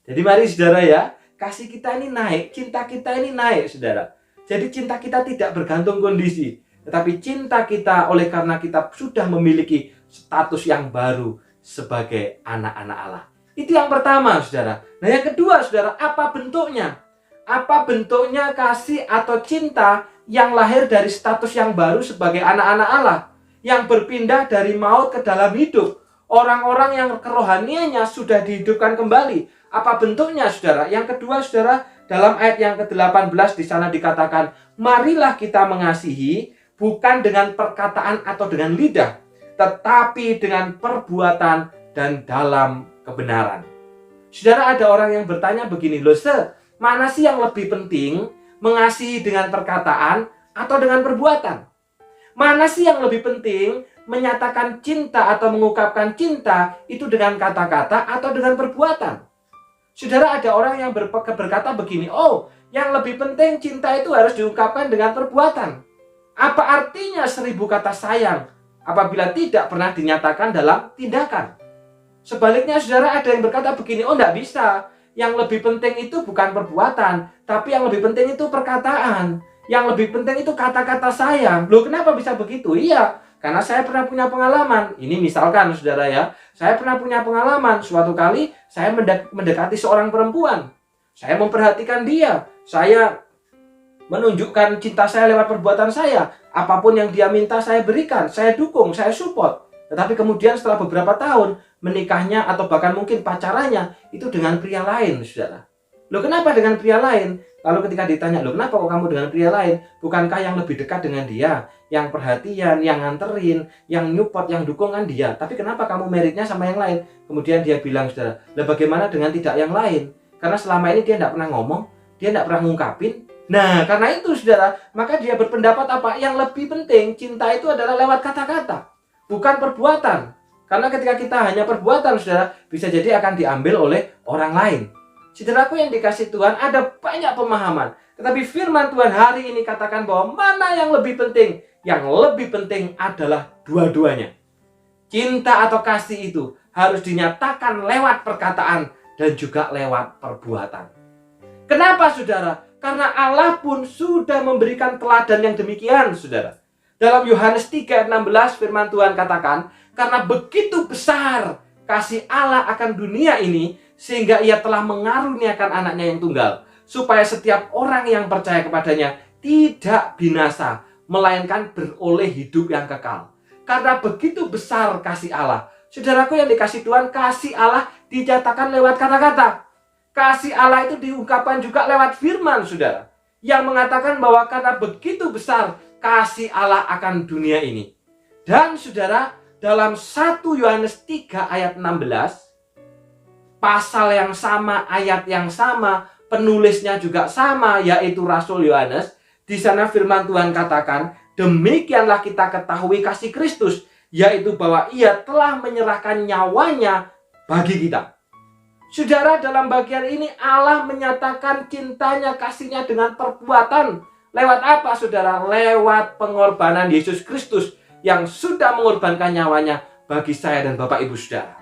Jadi mari saudara ya, kasih kita ini naik, cinta kita ini naik saudara. Jadi cinta kita tidak bergantung kondisi, tetapi cinta kita oleh karena kita sudah memiliki status yang baru sebagai anak-anak Allah. Itu yang pertama saudara. Nah yang kedua saudara, apa bentuknya? Apa bentuknya kasih atau cinta yang lahir dari status yang baru sebagai anak-anak Allah? Yang berpindah dari maut ke dalam hidup. Orang-orang yang kerohaniannya sudah dihidupkan kembali. Apa bentuknya saudara? Yang kedua saudara, dalam ayat yang ke-18 di sana dikatakan, marilah kita mengasihi bukan dengan perkataan atau dengan lidah, tetapi dengan perbuatan dan dalam kebenaran. Saudara, ada orang yang bertanya begini, loh mana sih yang lebih penting, mengasihi dengan perkataan atau dengan perbuatan? Mana sih yang lebih penting, menyatakan cinta atau mengungkapkan cinta itu dengan kata-kata atau dengan perbuatan? Saudara, ada orang yang berkata begini, oh yang lebih penting cinta itu harus diungkapkan dengan perbuatan. Apa artinya 1000 kata sayang apabila tidak pernah dinyatakan dalam tindakan? Sebaliknya saudara, ada yang berkata begini, oh enggak bisa. Yang lebih penting itu bukan perbuatan, tapi yang lebih penting itu perkataan. Yang lebih penting itu kata-kata sayang. Loh kenapa bisa begitu? Iya, karena saya pernah punya pengalaman. Ini misalkan saudara ya, saya pernah punya pengalaman. Suatu kali saya mendekati seorang perempuan. Saya memperhatikan dia. Saya menunjukkan cinta saya lewat perbuatan saya. Apapun yang dia minta saya berikan, saya dukung, saya support. Tetapi kemudian setelah beberapa tahun, menikahnya atau bahkan mungkin pacarannya itu dengan pria lain, saudara. Loh kenapa dengan pria lain? Lalu ketika ditanya, loh kenapa kok kamu dengan pria lain? Bukankah yang lebih dekat dengan dia? Yang perhatian, yang nganterin, yang nyupport, yang dukung kan dia. Tapi kenapa kamu meritnya sama yang lain? Kemudian dia bilang, saudara, lah bagaimana dengan tidak yang lain? Karena selama ini dia tidak pernah ngomong, dia tidak pernah ngungkapin. Nah, karena itu saudara, maka dia berpendapat apa? Yang lebih penting, cinta itu adalah lewat kata-kata, bukan perbuatan. Karena ketika kita hanya perbuatan, saudara, bisa jadi akan diambil oleh orang lain. Saudaraku yang dikasih Tuhan, ada banyak pemahaman. Tetapi firman Tuhan hari ini katakan bahwa mana yang lebih penting? Yang lebih penting adalah dua-duanya. Cinta atau kasih itu harus dinyatakan lewat perkataan dan juga lewat perbuatan. Kenapa saudara? Karena Allah pun sudah memberikan teladan yang demikian saudara. Dalam Yohanes 3 ayat 16 firman Tuhan katakan, karena begitu besar kasih Allah akan dunia ini, sehingga ia telah mengaruniakan anaknya yang tunggal, supaya setiap orang yang percaya kepadanya tidak binasa, melainkan beroleh hidup yang kekal. Karena begitu besar kasih Allah. Saudaraku yang dikasih Tuhan, kasih Allah dinyatakan lewat kata-kata. Kasih Allah itu diungkapkan juga lewat firman, saudara. Yang mengatakan bahwa karena begitu besar kasih Allah akan dunia ini. Dan saudara, dalam 1 Yohanes 3 ayat 16, pasal yang sama, ayat yang sama, penulisnya juga sama, yaitu Rasul Yohanes. Di sana firman Tuhan katakan, demikianlah kita ketahui kasih Kristus, yaitu bahwa ia telah menyerahkan nyawanya bagi kita. Saudara, dalam bagian ini Allah menyatakan cintanya, kasihnya dengan perbuatan. Lewat apa, saudara? Lewat pengorbanan Yesus Kristus yang sudah mengorbankan nyawanya bagi saya dan Bapak Ibu saudara.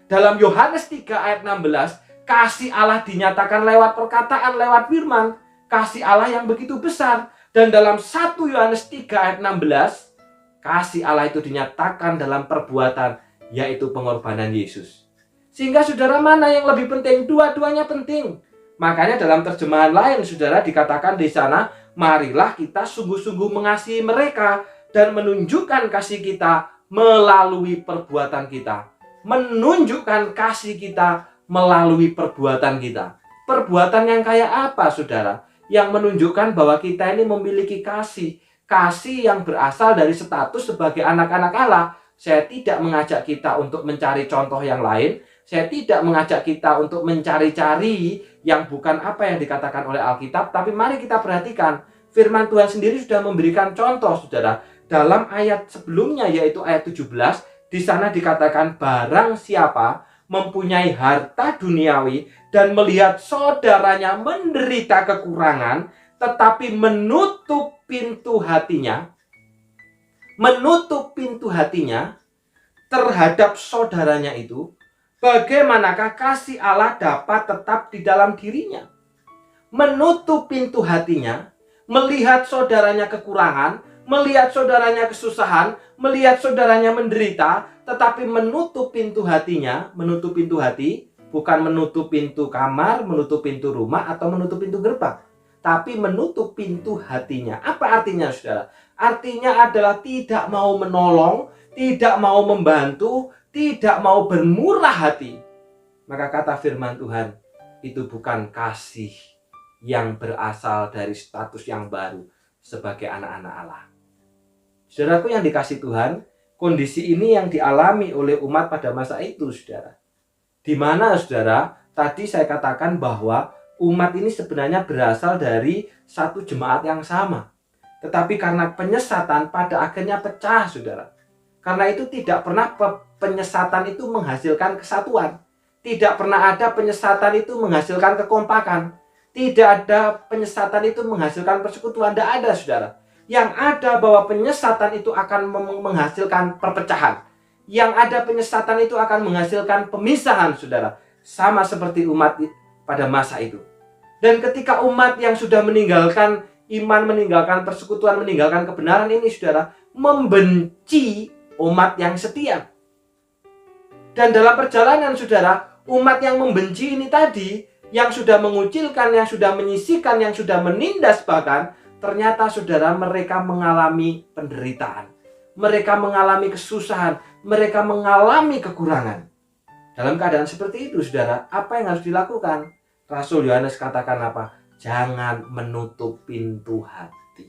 Dalam Yohanes 3 ayat 16, kasih Allah dinyatakan lewat perkataan, lewat firman. Kasih Allah yang begitu besar. Dan dalam 1 Yohanes 3 ayat 16, kasih Allah itu dinyatakan dalam perbuatan, yaitu pengorbanan Yesus. Sehingga saudara, mana yang lebih penting? Dua-duanya penting. Makanya dalam terjemahan lain, saudara, dikatakan di sana, marilah kita sungguh-sungguh mengasihi mereka dan menunjukkan kasih kita melalui perbuatan kita. Menunjukkan kasih kita melalui perbuatan kita. Perbuatan yang kayak apa, saudara? Yang menunjukkan bahwa kita ini memiliki kasih. Kasih yang berasal dari status sebagai anak-anak Allah. Saya tidak mengajak kita untuk mencari contoh yang lain. Saya tidak mengajak kita untuk mencari-cari yang bukan apa yang dikatakan oleh Alkitab. Tapi mari kita perhatikan. Firman Tuhan sendiri sudah memberikan contoh, saudara. Dalam ayat sebelumnya, yaitu ayat 17. Di sana dikatakan, barang siapa mempunyai harta duniawi dan melihat saudaranya menderita kekurangan, tetapi menutup pintu hatinya terhadap saudaranya itu, bagaimanakah kasih Allah dapat tetap di dalam dirinya? Menutup pintu hatinya, melihat saudaranya kekurangan, melihat saudaranya kesusahan, melihat saudaranya menderita, tetapi menutup pintu hatinya. Menutup pintu hati bukan menutup pintu kamar, menutup pintu rumah, atau menutup pintu gerbang, tapi menutup pintu hatinya. Apa artinya, saudara? Artinya adalah tidak mau menolong, tidak mau membantu, tidak mau bermurah hati. Maka kata firman Tuhan, itu bukan kasih yang berasal dari status yang baru sebagai anak-anak Allah. Saudaraku yang dikasih Tuhan, kondisi ini yang dialami oleh umat pada masa itu, saudara. Di mana, saudara, tadi saya katakan bahwa umat ini sebenarnya berasal dari satu jemaat yang sama. Tetapi karena penyesatan pada akhirnya pecah, saudara. Karena itu tidak pernah penyesatan itu menghasilkan kesatuan. Tidak pernah ada penyesatan itu menghasilkan kekompakan. Tidak ada penyesatan itu menghasilkan persekutuan. Tidak ada, saudara. Yang ada bahwa penyesatan itu akan menghasilkan perpecahan. Yang ada penyesatan itu akan menghasilkan pemisahan, saudara. Sama seperti umat pada masa itu. Dan ketika umat yang sudah meninggalkan iman, meninggalkan persekutuan, meninggalkan kebenaran ini, saudara, membenci umat yang setia. Dan dalam perjalanan, saudara, umat yang membenci ini tadi, yang sudah mengucilkan, yang sudah menyisihkan, yang sudah menindas bahkan, ternyata, saudara, mereka mengalami penderitaan. Mereka mengalami kesusahan. Mereka mengalami kekurangan. Dalam keadaan seperti itu, saudara, apa yang harus dilakukan? Rasul Yohanes katakan apa? Jangan menutup pintu hati.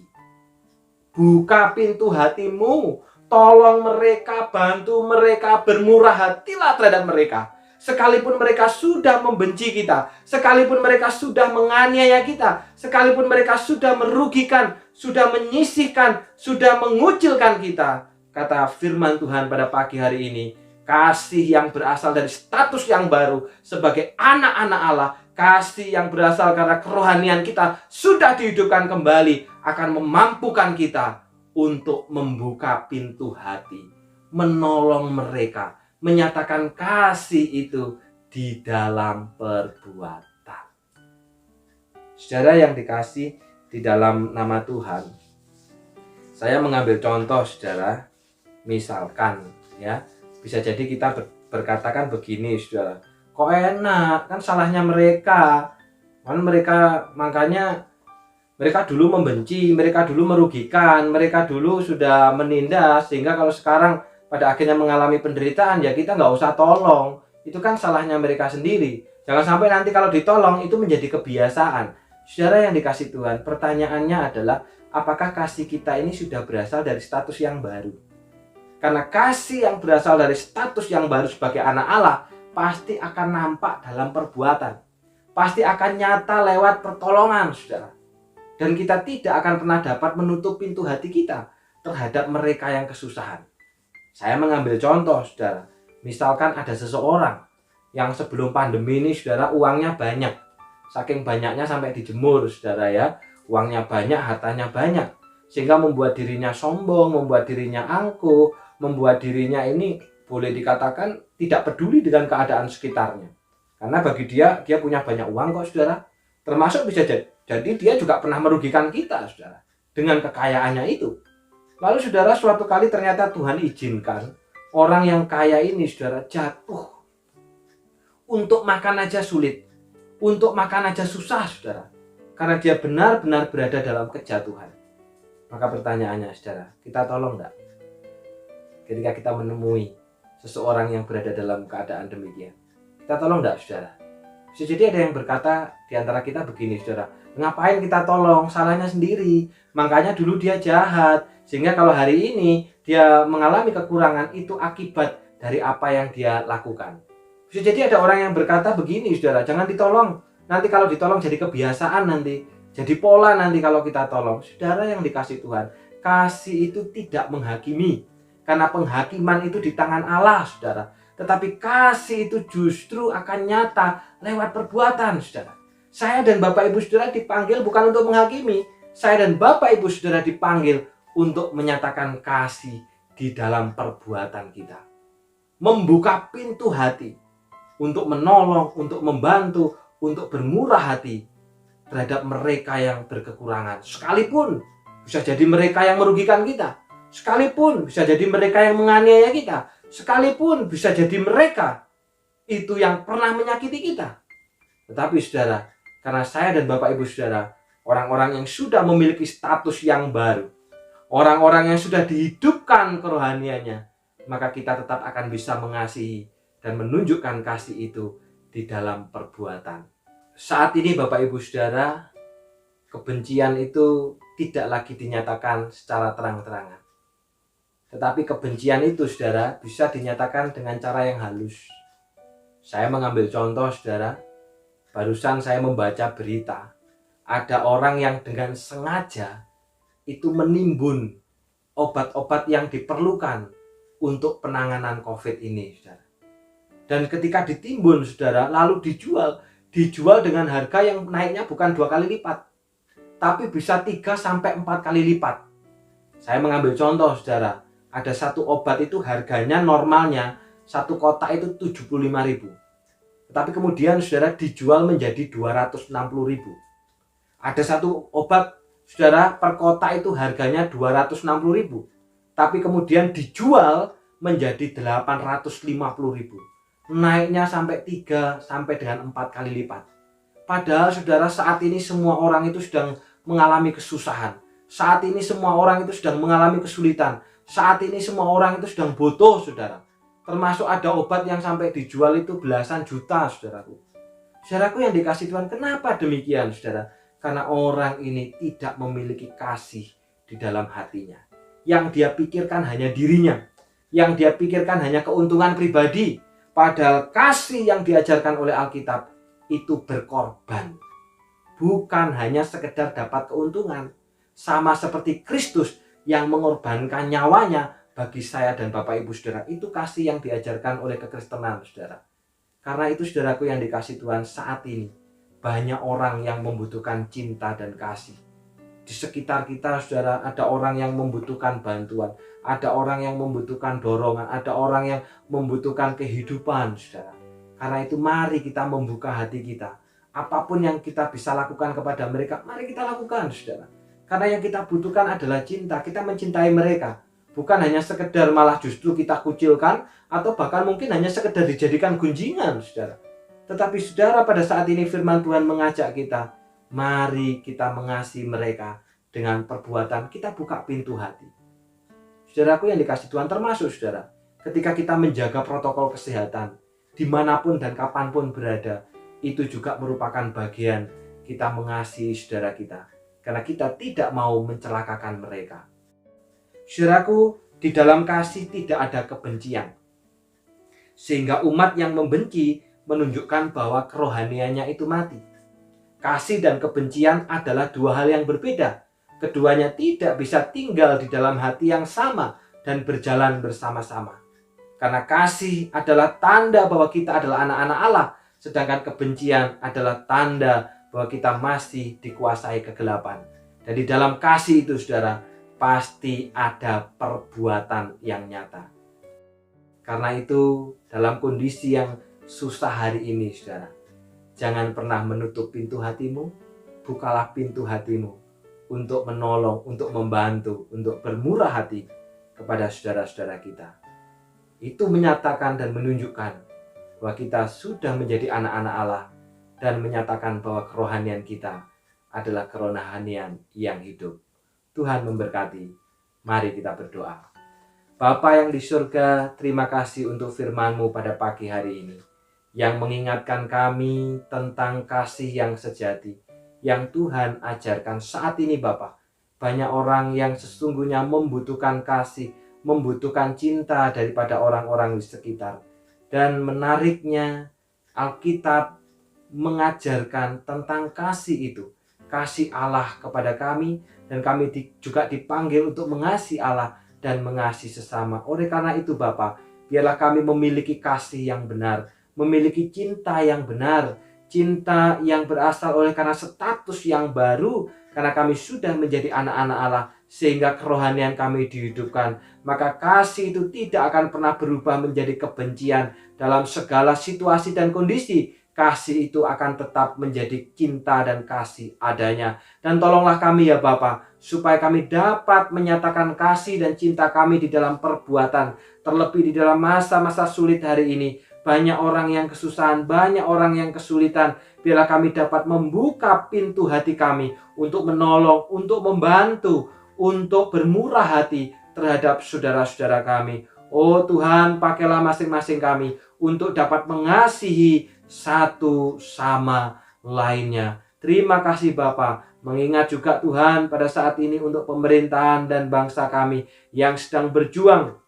Buka pintu hatimu. Tolong mereka, bantu mereka, bermurah hatilah terhadap mereka. Sekalipun mereka sudah membenci kita, sekalipun mereka sudah menganiaya kita, sekalipun mereka sudah merugikan, sudah menyisihkan, sudah mengucilkan kita. Kata firman Tuhan pada pagi hari ini, kasih yang berasal dari status yang baru sebagai anak-anak Allah, kasih yang berasal karena kerohanian kita sudah dihidupkan kembali, akan memampukan kita untuk membuka pintu hati, menolong mereka, menyatakan kasih itu di dalam perbuatan. Saudara yang dikasih di dalam nama Tuhan, Saya mengambil contoh, saudara. Misalkan, ya, bisa jadi kita berkatakan begini, saudara. Kok enak, kan salahnya mereka. Kan makanya mereka dulu membenci, mereka dulu merugikan, mereka dulu sudah menindas, sehingga kalau sekarang pada akhirnya mengalami penderitaan, ya kita nggak usah tolong. Itu kan salahnya mereka sendiri. Jangan sampai nanti kalau ditolong itu menjadi kebiasaan. Saudara yang dikasih Tuhan, pertanyaannya adalah apakah kasih kita ini sudah berasal dari status yang baru? Karena kasih yang berasal dari status yang baru sebagai anak Allah pasti akan nampak dalam perbuatan. Pasti akan nyata lewat pertolongan, saudara. Dan kita tidak akan pernah dapat menutup pintu hati kita terhadap mereka yang kesusahan. Saya mengambil contoh, saudara. Misalkan ada seseorang yang sebelum pandemi ini, saudara, uangnya banyak. Saking banyaknya sampai dijemur, saudara ya. Uangnya banyak, hartanya banyak. Sehingga membuat dirinya sombong, membuat dirinya angkuh, membuat dirinya ini boleh dikatakan tidak peduli dengan keadaan sekitarnya. Karena bagi dia punya banyak uang kok, saudara. Termasuk bisa jadi dia juga pernah merugikan kita, saudara, dengan kekayaannya itu. Lalu saudara, suatu kali ternyata Tuhan izinkan orang yang kaya ini, saudara, jatuh. Untuk makan aja sulit, untuk makan aja susah, saudara. Karena dia benar-benar berada dalam kejatuhan. Maka pertanyaannya, saudara, kita tolong enggak? Ketika kita menemui seseorang yang berada dalam keadaan demikian, kita tolong enggak, saudara? Bisa jadi ada yang berkata di antara kita begini, saudara, ngapain kita tolong, salahnya sendiri. Makanya dulu dia jahat, sehingga kalau hari ini dia mengalami kekurangan, itu akibat dari apa yang dia lakukan. Bisa jadi ada orang yang berkata begini, saudara, jangan ditolong. Nanti kalau ditolong jadi kebiasaan, nanti jadi pola nanti kalau kita tolong. Saudara yang dikasih Tuhan, kasih itu tidak menghakimi. Karena penghakiman itu di tangan Allah, saudara. Tetapi kasih itu justru akan nyata lewat perbuatan, saudara. Saya dan Bapak Ibu saudara dipanggil bukan untuk menghakimi. Saya dan Bapak Ibu saudara dipanggil untuk menyatakan kasih di dalam perbuatan kita. Membuka pintu hati untuk menolong, untuk membantu, untuk bermurah hati terhadap mereka yang berkekurangan. Sekalipun bisa jadi mereka yang merugikan kita. Sekalipun bisa jadi mereka yang menganiaya kita. Sekalipun bisa jadi mereka itu yang pernah menyakiti kita. Tetapi saudara, karena saya dan Bapak Ibu saudara, orang-orang yang sudah memiliki status yang baru, orang-orang yang sudah dihidupkan kerohaniannya, maka kita tetap akan bisa mengasihi dan menunjukkan kasih itu di dalam perbuatan. Saat ini Bapak Ibu saudara, kebencian itu tidak lagi dinyatakan secara terang-terangan. Tetapi kebencian itu, saudara, bisa dinyatakan dengan cara yang halus. Saya mengambil contoh, saudara. Barusan saya membaca berita. Ada orang yang dengan sengaja itu menimbun obat-obat yang diperlukan untuk penanganan COVID ini, saudara. Dan ketika ditimbun, saudara, lalu dijual dengan harga yang naiknya bukan 2 kali lipat, tapi bisa 3-4 kali lipat. Saya mengambil contoh, saudara. Ada satu obat itu harganya normalnya satu kotak itu 75.000. Tetapi kemudian saudara dijual menjadi 260.000. Ada satu obat saudara per kotak itu harganya 260.000. Tapi kemudian dijual menjadi 850.000. Naiknya sampai 3 sampai dengan 4 kali lipat. Padahal saudara saat ini semua orang itu sedang mengalami kesusahan. Saat ini semua orang itu sedang mengalami kesulitan. Saat ini semua orang itu sedang butuh, saudara. Termasuk ada obat yang sampai dijual itu belasan juta, saudaraku. Saudaraku yang dikasih Tuhan, kenapa demikian, saudara? Karena orang ini tidak memiliki kasih di dalam hatinya. Yang dia pikirkan hanya dirinya. Yang dia pikirkan hanya keuntungan pribadi. Padahal kasih yang diajarkan oleh Alkitab itu berkorban. Bukan hanya sekedar dapat keuntungan. Sama seperti Kristus yang mengorbankan nyawanya bagi saya dan Bapak Ibu saudara. Itu kasih yang diajarkan oleh kekristenan, saudara. Karena itu saudaraku yang dikasih Tuhan, saat ini banyak orang yang membutuhkan cinta dan kasih. Di sekitar kita, saudara, ada orang yang membutuhkan bantuan, ada orang yang membutuhkan dorongan, ada orang yang membutuhkan kehidupan, saudara. Karena itu mari kita membuka hati kita. Apapun yang kita bisa lakukan kepada mereka, mari kita lakukan, saudara. Karena yang kita butuhkan adalah cinta. Kita mencintai mereka. Bukan hanya sekedar malah justru kita kucilkan, atau bahkan mungkin hanya sekedar dijadikan gunjingan, saudara. Tetapi saudara, pada saat ini firman Tuhan mengajak kita, mari kita mengasihi mereka dengan perbuatan kita buka pintu hati. Saudaraku yang dikasihi Tuhan, termasuk saudara, ketika kita menjaga protokol kesehatan, dimanapun dan kapanpun berada, itu juga merupakan bagian kita mengasihi saudara kita. Karena kita tidak mau mencelakakan mereka. Saudaraku, di dalam kasih tidak ada kebencian. Sehingga umat yang membenci menunjukkan bahwa kerohaniannya itu mati. Kasih dan kebencian adalah dua hal yang berbeda. Keduanya tidak bisa tinggal di dalam hati yang sama dan berjalan bersama-sama. Karena kasih adalah tanda bahwa kita adalah anak-anak Allah, sedangkan kebencian adalah tanda bahwa kita masih dikuasai kegelapan. Dan di dalam kasih itu, saudara, pasti ada perbuatan yang nyata. Karena itu, dalam kondisi yang susah hari ini, saudara, jangan pernah menutup pintu hatimu. Bukalah pintu hatimu untuk menolong, untuk membantu, untuk bermurah hati kepada saudara-saudara kita. Itu menyatakan dan menunjukkan bahwa kita sudah menjadi anak-anak Allah dan menyatakan bahwa kerohanian kita adalah kerohanian yang hidup. Tuhan memberkati. Mari kita berdoa. Bapa yang di surga, terima kasih untuk firman-Mu pada pagi hari ini, yang mengingatkan kami tentang kasih yang sejati, yang Tuhan ajarkan saat ini Bapa. Banyak orang yang sesungguhnya membutuhkan kasih, membutuhkan cinta daripada orang-orang di sekitar. Dan menariknya, Alkitab mengajarkan tentang kasih itu. Kasih Allah kepada kami, dan kami juga dipanggil untuk mengasihi Allah dan mengasihi sesama. Oleh karena itu Bapa, biarlah kami memiliki kasih yang benar, memiliki cinta yang benar, cinta yang berasal oleh karena status yang baru, karena kami sudah menjadi anak-anak Allah, sehingga kerohanian kami dihidupkan. Maka kasih itu tidak akan pernah berubah menjadi kebencian dalam segala situasi dan kondisi. Kasih itu akan tetap menjadi cinta dan kasih adanya. Dan tolonglah kami ya Bapa, supaya kami dapat menyatakan kasih dan cinta kami di dalam perbuatan. Terlebih di dalam masa-masa sulit hari ini, banyak orang yang kesusahan, banyak orang yang kesulitan. Biarlah kami dapat membuka pintu hati kami untuk menolong, untuk membantu, untuk bermurah hati terhadap saudara-saudara kami. Oh Tuhan, pakailah masing-masing kami untuk dapat mengasihi satu sama lainnya. Terima kasih Bapa. Mengingat juga Tuhan pada saat ini untuk pemerintahan dan bangsa kami yang sedang berjuang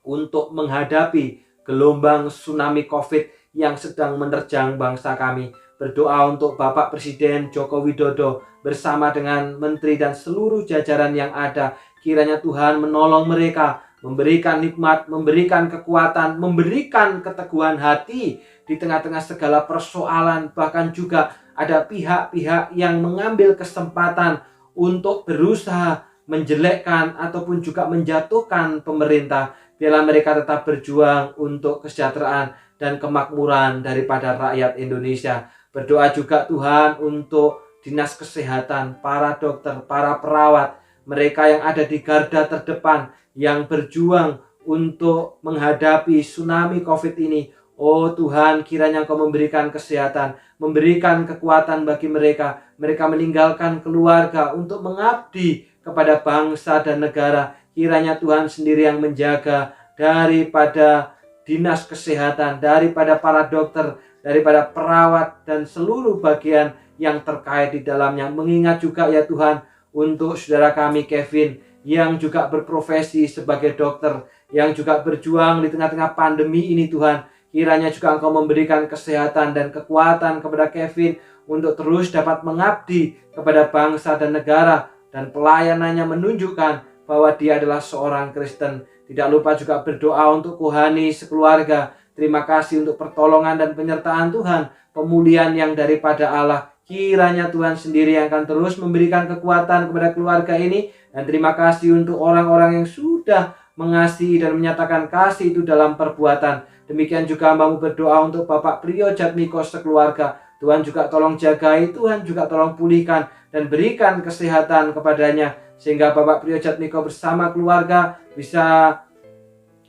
untuk menghadapi gelombang tsunami COVID yang sedang menerjang bangsa kami. Berdoa untuk Bapak Presiden Joko Widodo bersama dengan menteri dan seluruh jajaran yang ada. Kiranya Tuhan menolong mereka, memberikan nikmat, memberikan kekuatan, memberikan keteguhan hati di tengah-tengah segala persoalan. Bahkan juga ada pihak-pihak yang mengambil kesempatan untuk berusaha menjelekkan ataupun juga menjatuhkan pemerintah. Biarlah mereka tetap berjuang untuk kesejahteraan dan kemakmuran daripada rakyat Indonesia. Berdoa juga Tuhan untuk dinas kesehatan, para dokter, para perawat, mereka yang ada di garda terdepan yang berjuang untuk menghadapi tsunami COVID ini. Oh Tuhan, kiranya Engkau memberikan kesehatan, memberikan kekuatan bagi mereka. Mereka meninggalkan keluarga untuk mengabdi kepada bangsa dan negara. Kiranya Tuhan sendiri yang menjaga daripada dinas kesehatan, daripada para dokter, daripada perawat dan seluruh bagian yang terkait di dalamnya. Mengingat juga ya Tuhan untuk saudara kami Kevin yang juga berprofesi sebagai dokter, yang juga berjuang di tengah-tengah pandemi ini Tuhan. Kiranya juga Engkau memberikan kesehatan dan kekuatan kepada Kevin untuk terus dapat mengabdi kepada bangsa dan negara. Dan pelayanannya menunjukkan bahwa dia adalah seorang Kristen. Tidak lupa juga berdoa untuk Kuhani sekeluarga. Terima kasih untuk pertolongan dan penyertaan Tuhan. Pemulihan yang daripada Allah. Kiranya Tuhan sendiri yang akan terus memberikan kekuatan kepada keluarga ini. Dan terima kasih untuk orang-orang yang sudah mengasihi dan menyatakan kasih itu dalam perbuatan. Demikian juga hamba-Mu berdoa untuk Bapak Priyo Jatmiko sekeluarga. Tuhan juga tolong jagai, Tuhan juga tolong pulihkan. Dan dan berikan kesehatan kepadanya, sehingga Bapak Priojatmiko bersama keluarga bisa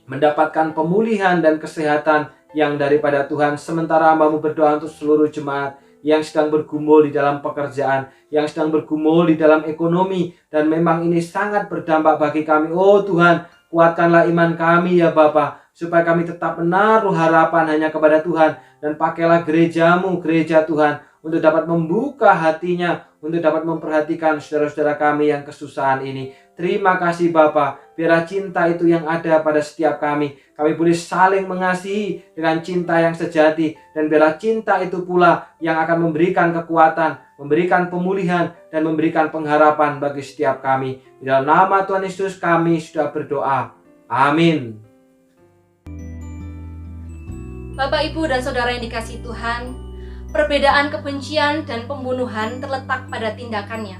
mendapatkan pemulihan dan kesehatan yang daripada Tuhan. Sementara hamba-Mu berdoa untuk seluruh jemaat yang sedang bergumul di dalam pekerjaan, yang sedang bergumul di dalam ekonomi, dan memang ini sangat berdampak bagi kami. Oh Tuhan, kuatkanlah iman kami ya Bapa, supaya kami tetap menaruh harapan hanya kepada Tuhan, dan pakailah gereja-Mu, gereja Tuhan, untuk dapat membuka hatinya, untuk dapat memperhatikan saudara-saudara kami yang kesusahan ini. Terima kasih Bapa, biarlah cinta itu yang ada pada setiap kami. Kami boleh saling mengasihi dengan cinta yang sejati, dan biarlah cinta itu pula yang akan memberikan kekuatan, memberikan pemulihan, dan memberikan pengharapan bagi setiap kami. Di dalam nama Tuhan Yesus kami sudah berdoa. Amin. Bapak, Ibu, dan Saudara yang dikasihi Tuhan, perbedaan kebencian dan pembunuhan terletak pada tindakannya.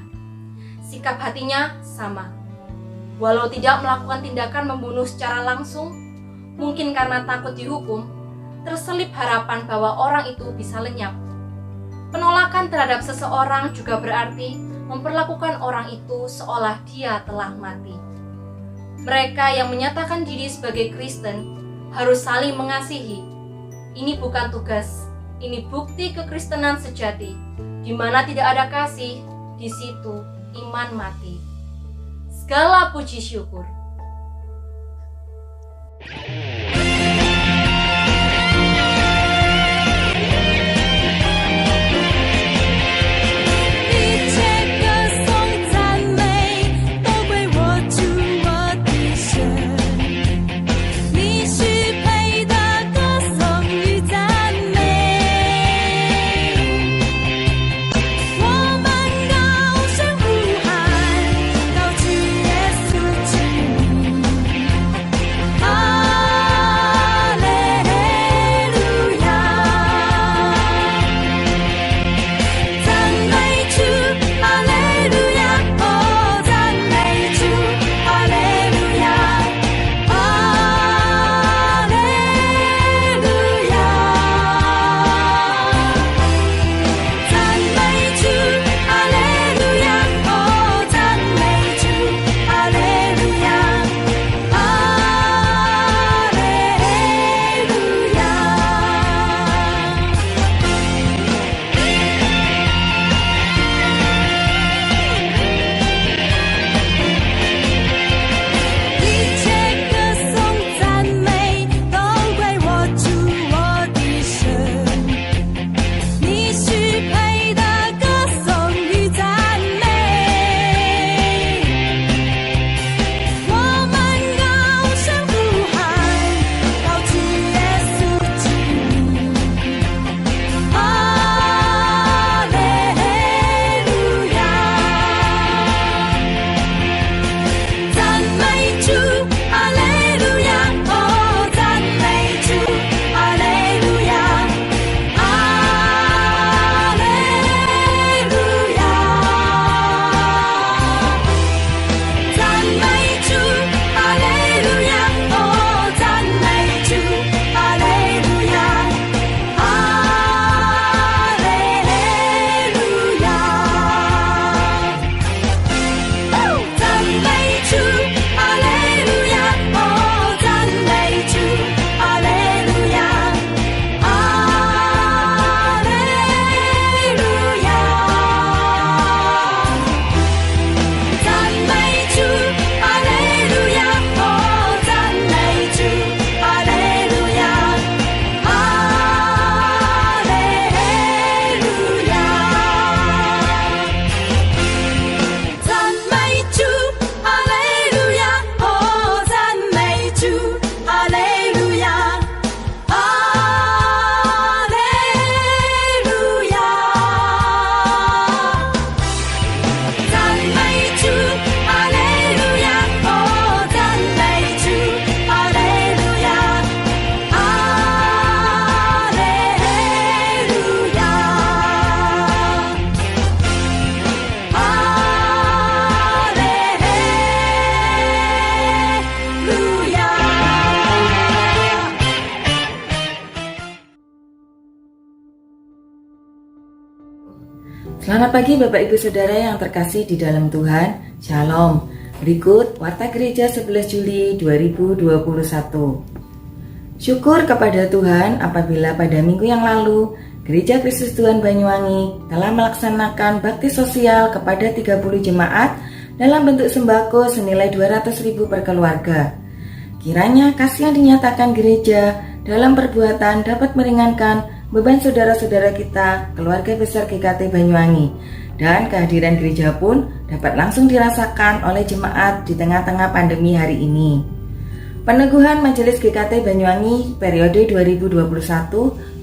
Sikap hatinya sama. Walau tidak melakukan tindakan membunuh secara langsung, mungkin karena takut dihukum, terselip harapan bahwa orang itu bisa lenyap. Penolakan terhadap seseorang juga berarti memperlakukan orang itu seolah dia telah mati. Mereka yang menyatakan diri sebagai Kristen harus saling mengasihi. Ini bukan tugas, ini bukti kekristenan sejati. Di mana tidak ada kasih, di situ iman mati. Segala puji syukur. Selamat pagi Bapak Ibu Saudara yang terkasih di dalam Tuhan. Shalom. Berikut Warta Gereja 11 Juli 2021. Syukur kepada Tuhan apabila pada minggu yang lalu Gereja Kristus Tuhan Banyuwangi telah melaksanakan bakti sosial kepada 30 jemaat dalam bentuk sembako senilai 200.000 per keluarga. Kiranya kasih yang dinyatakan gereja dalam perbuatan dapat meringankan beban saudara-saudara kita, keluarga besar GKT Banyuwangi, dan kehadiran gereja pun dapat langsung dirasakan oleh jemaat di tengah-tengah pandemi hari ini. Peneguhan Majelis GKT Banyuwangi periode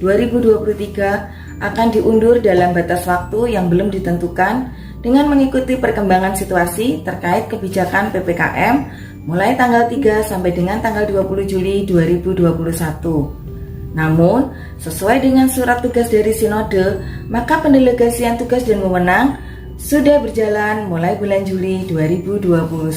2021-2023 akan diundur dalam batas waktu yang belum ditentukan dengan mengikuti perkembangan situasi terkait kebijakan PPKM mulai tanggal 3 sampai dengan tanggal 20 Juli 2021. Namun, sesuai dengan surat tugas dari Sinode, maka pendelegasian tugas dan wewenang sudah berjalan mulai bulan Juli 2021.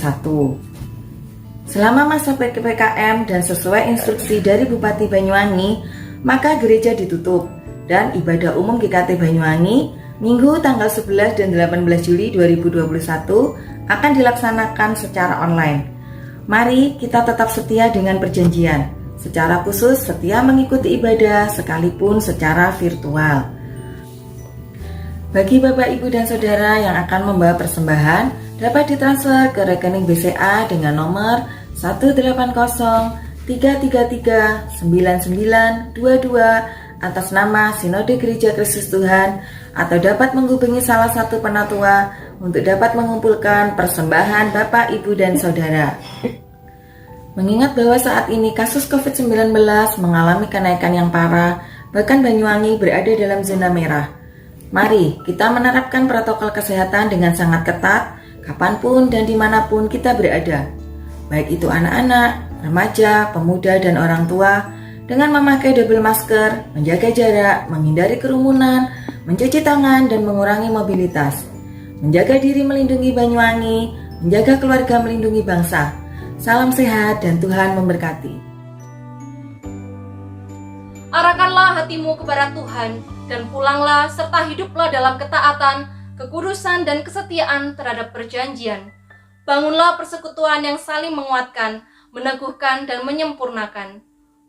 Selama masa PPKM dan sesuai instruksi dari Bupati Banyuwangi, maka gereja ditutup dan ibadah umum GKT Banyuwangi Minggu tanggal 11 dan 18 Juli 2021 akan dilaksanakan secara online. Mari kita tetap setia dengan perjanjian. Secara khusus setia mengikuti ibadah sekalipun secara virtual. Bagi Bapak, Ibu, dan Saudara yang akan membawa persembahan dapat ditransfer ke rekening BCA dengan nomor 18033339922 atas nama Sinode Gereja Kristus Tuhan, atau dapat menghubungi salah satu penatua untuk dapat mengumpulkan persembahan Bapak, Ibu, dan Saudara. Mengingat bahwa saat ini kasus COVID-19 mengalami kenaikan yang parah, bahkan Banyuwangi berada dalam zona merah. Mari kita menerapkan protokol kesehatan dengan sangat ketat, kapanpun dan dimanapun kita berada. Baik itu anak-anak, remaja, pemuda, dan orang tua, dengan memakai double masker, menjaga jarak, menghindari kerumunan, mencuci tangan, dan mengurangi mobilitas. Menjaga diri melindungi Banyuwangi, menjaga keluarga melindungi bangsa. Salam sehat dan Tuhan memberkati. Arahkanlah hatimu kepada Tuhan dan pulanglah serta hiduplah dalam ketaatan, kekudusan, dan kesetiaan terhadap perjanjian. Bangunlah persekutuan yang saling menguatkan, meneguhkan, dan menyempurnakan.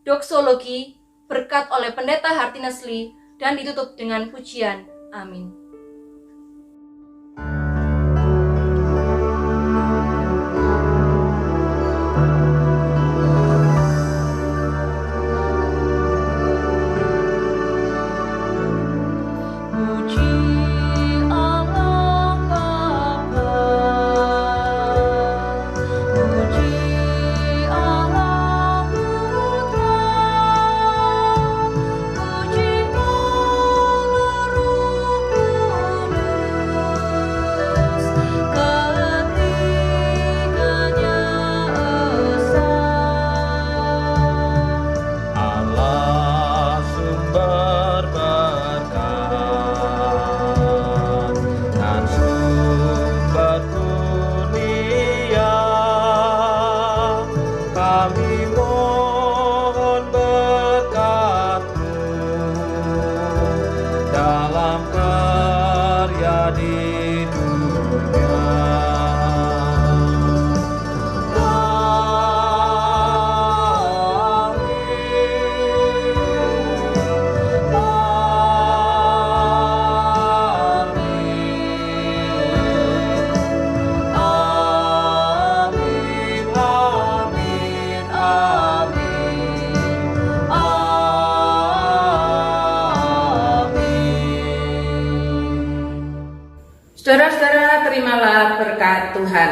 Doksologi berkat oleh Pendeta Hartinasli dan ditutup dengan pujian. Amin. Saudara-saudara, terimalah berkat Tuhan.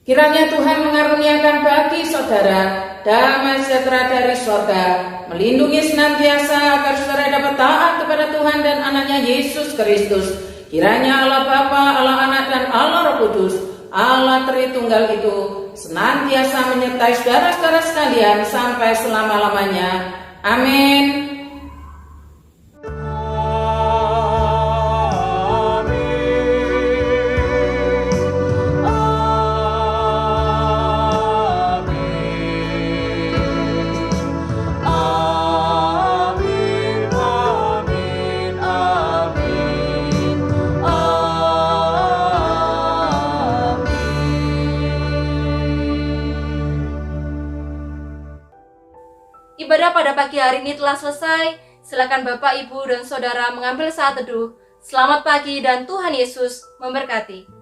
Kiranya Tuhan mengaruniakan bagi saudara damai sejahtera dari sorga, melindungi senantiasa agar saudara dapat taat kepada Tuhan dan anaknya Yesus Kristus. Kiranya Allah Bapa, Allah Anak, dan Allah Roh Kudus, Allah Tritunggal itu senantiasa menyertai saudara-saudara sekalian sampai selama-lamanya. Amin. Amin, amin, amin. Ibadah pada pagi hari ini telah selesai. Silakan Bapak, Ibu, dan Saudara mengambil saat teduh. Selamat pagi dan Tuhan Yesus memberkati.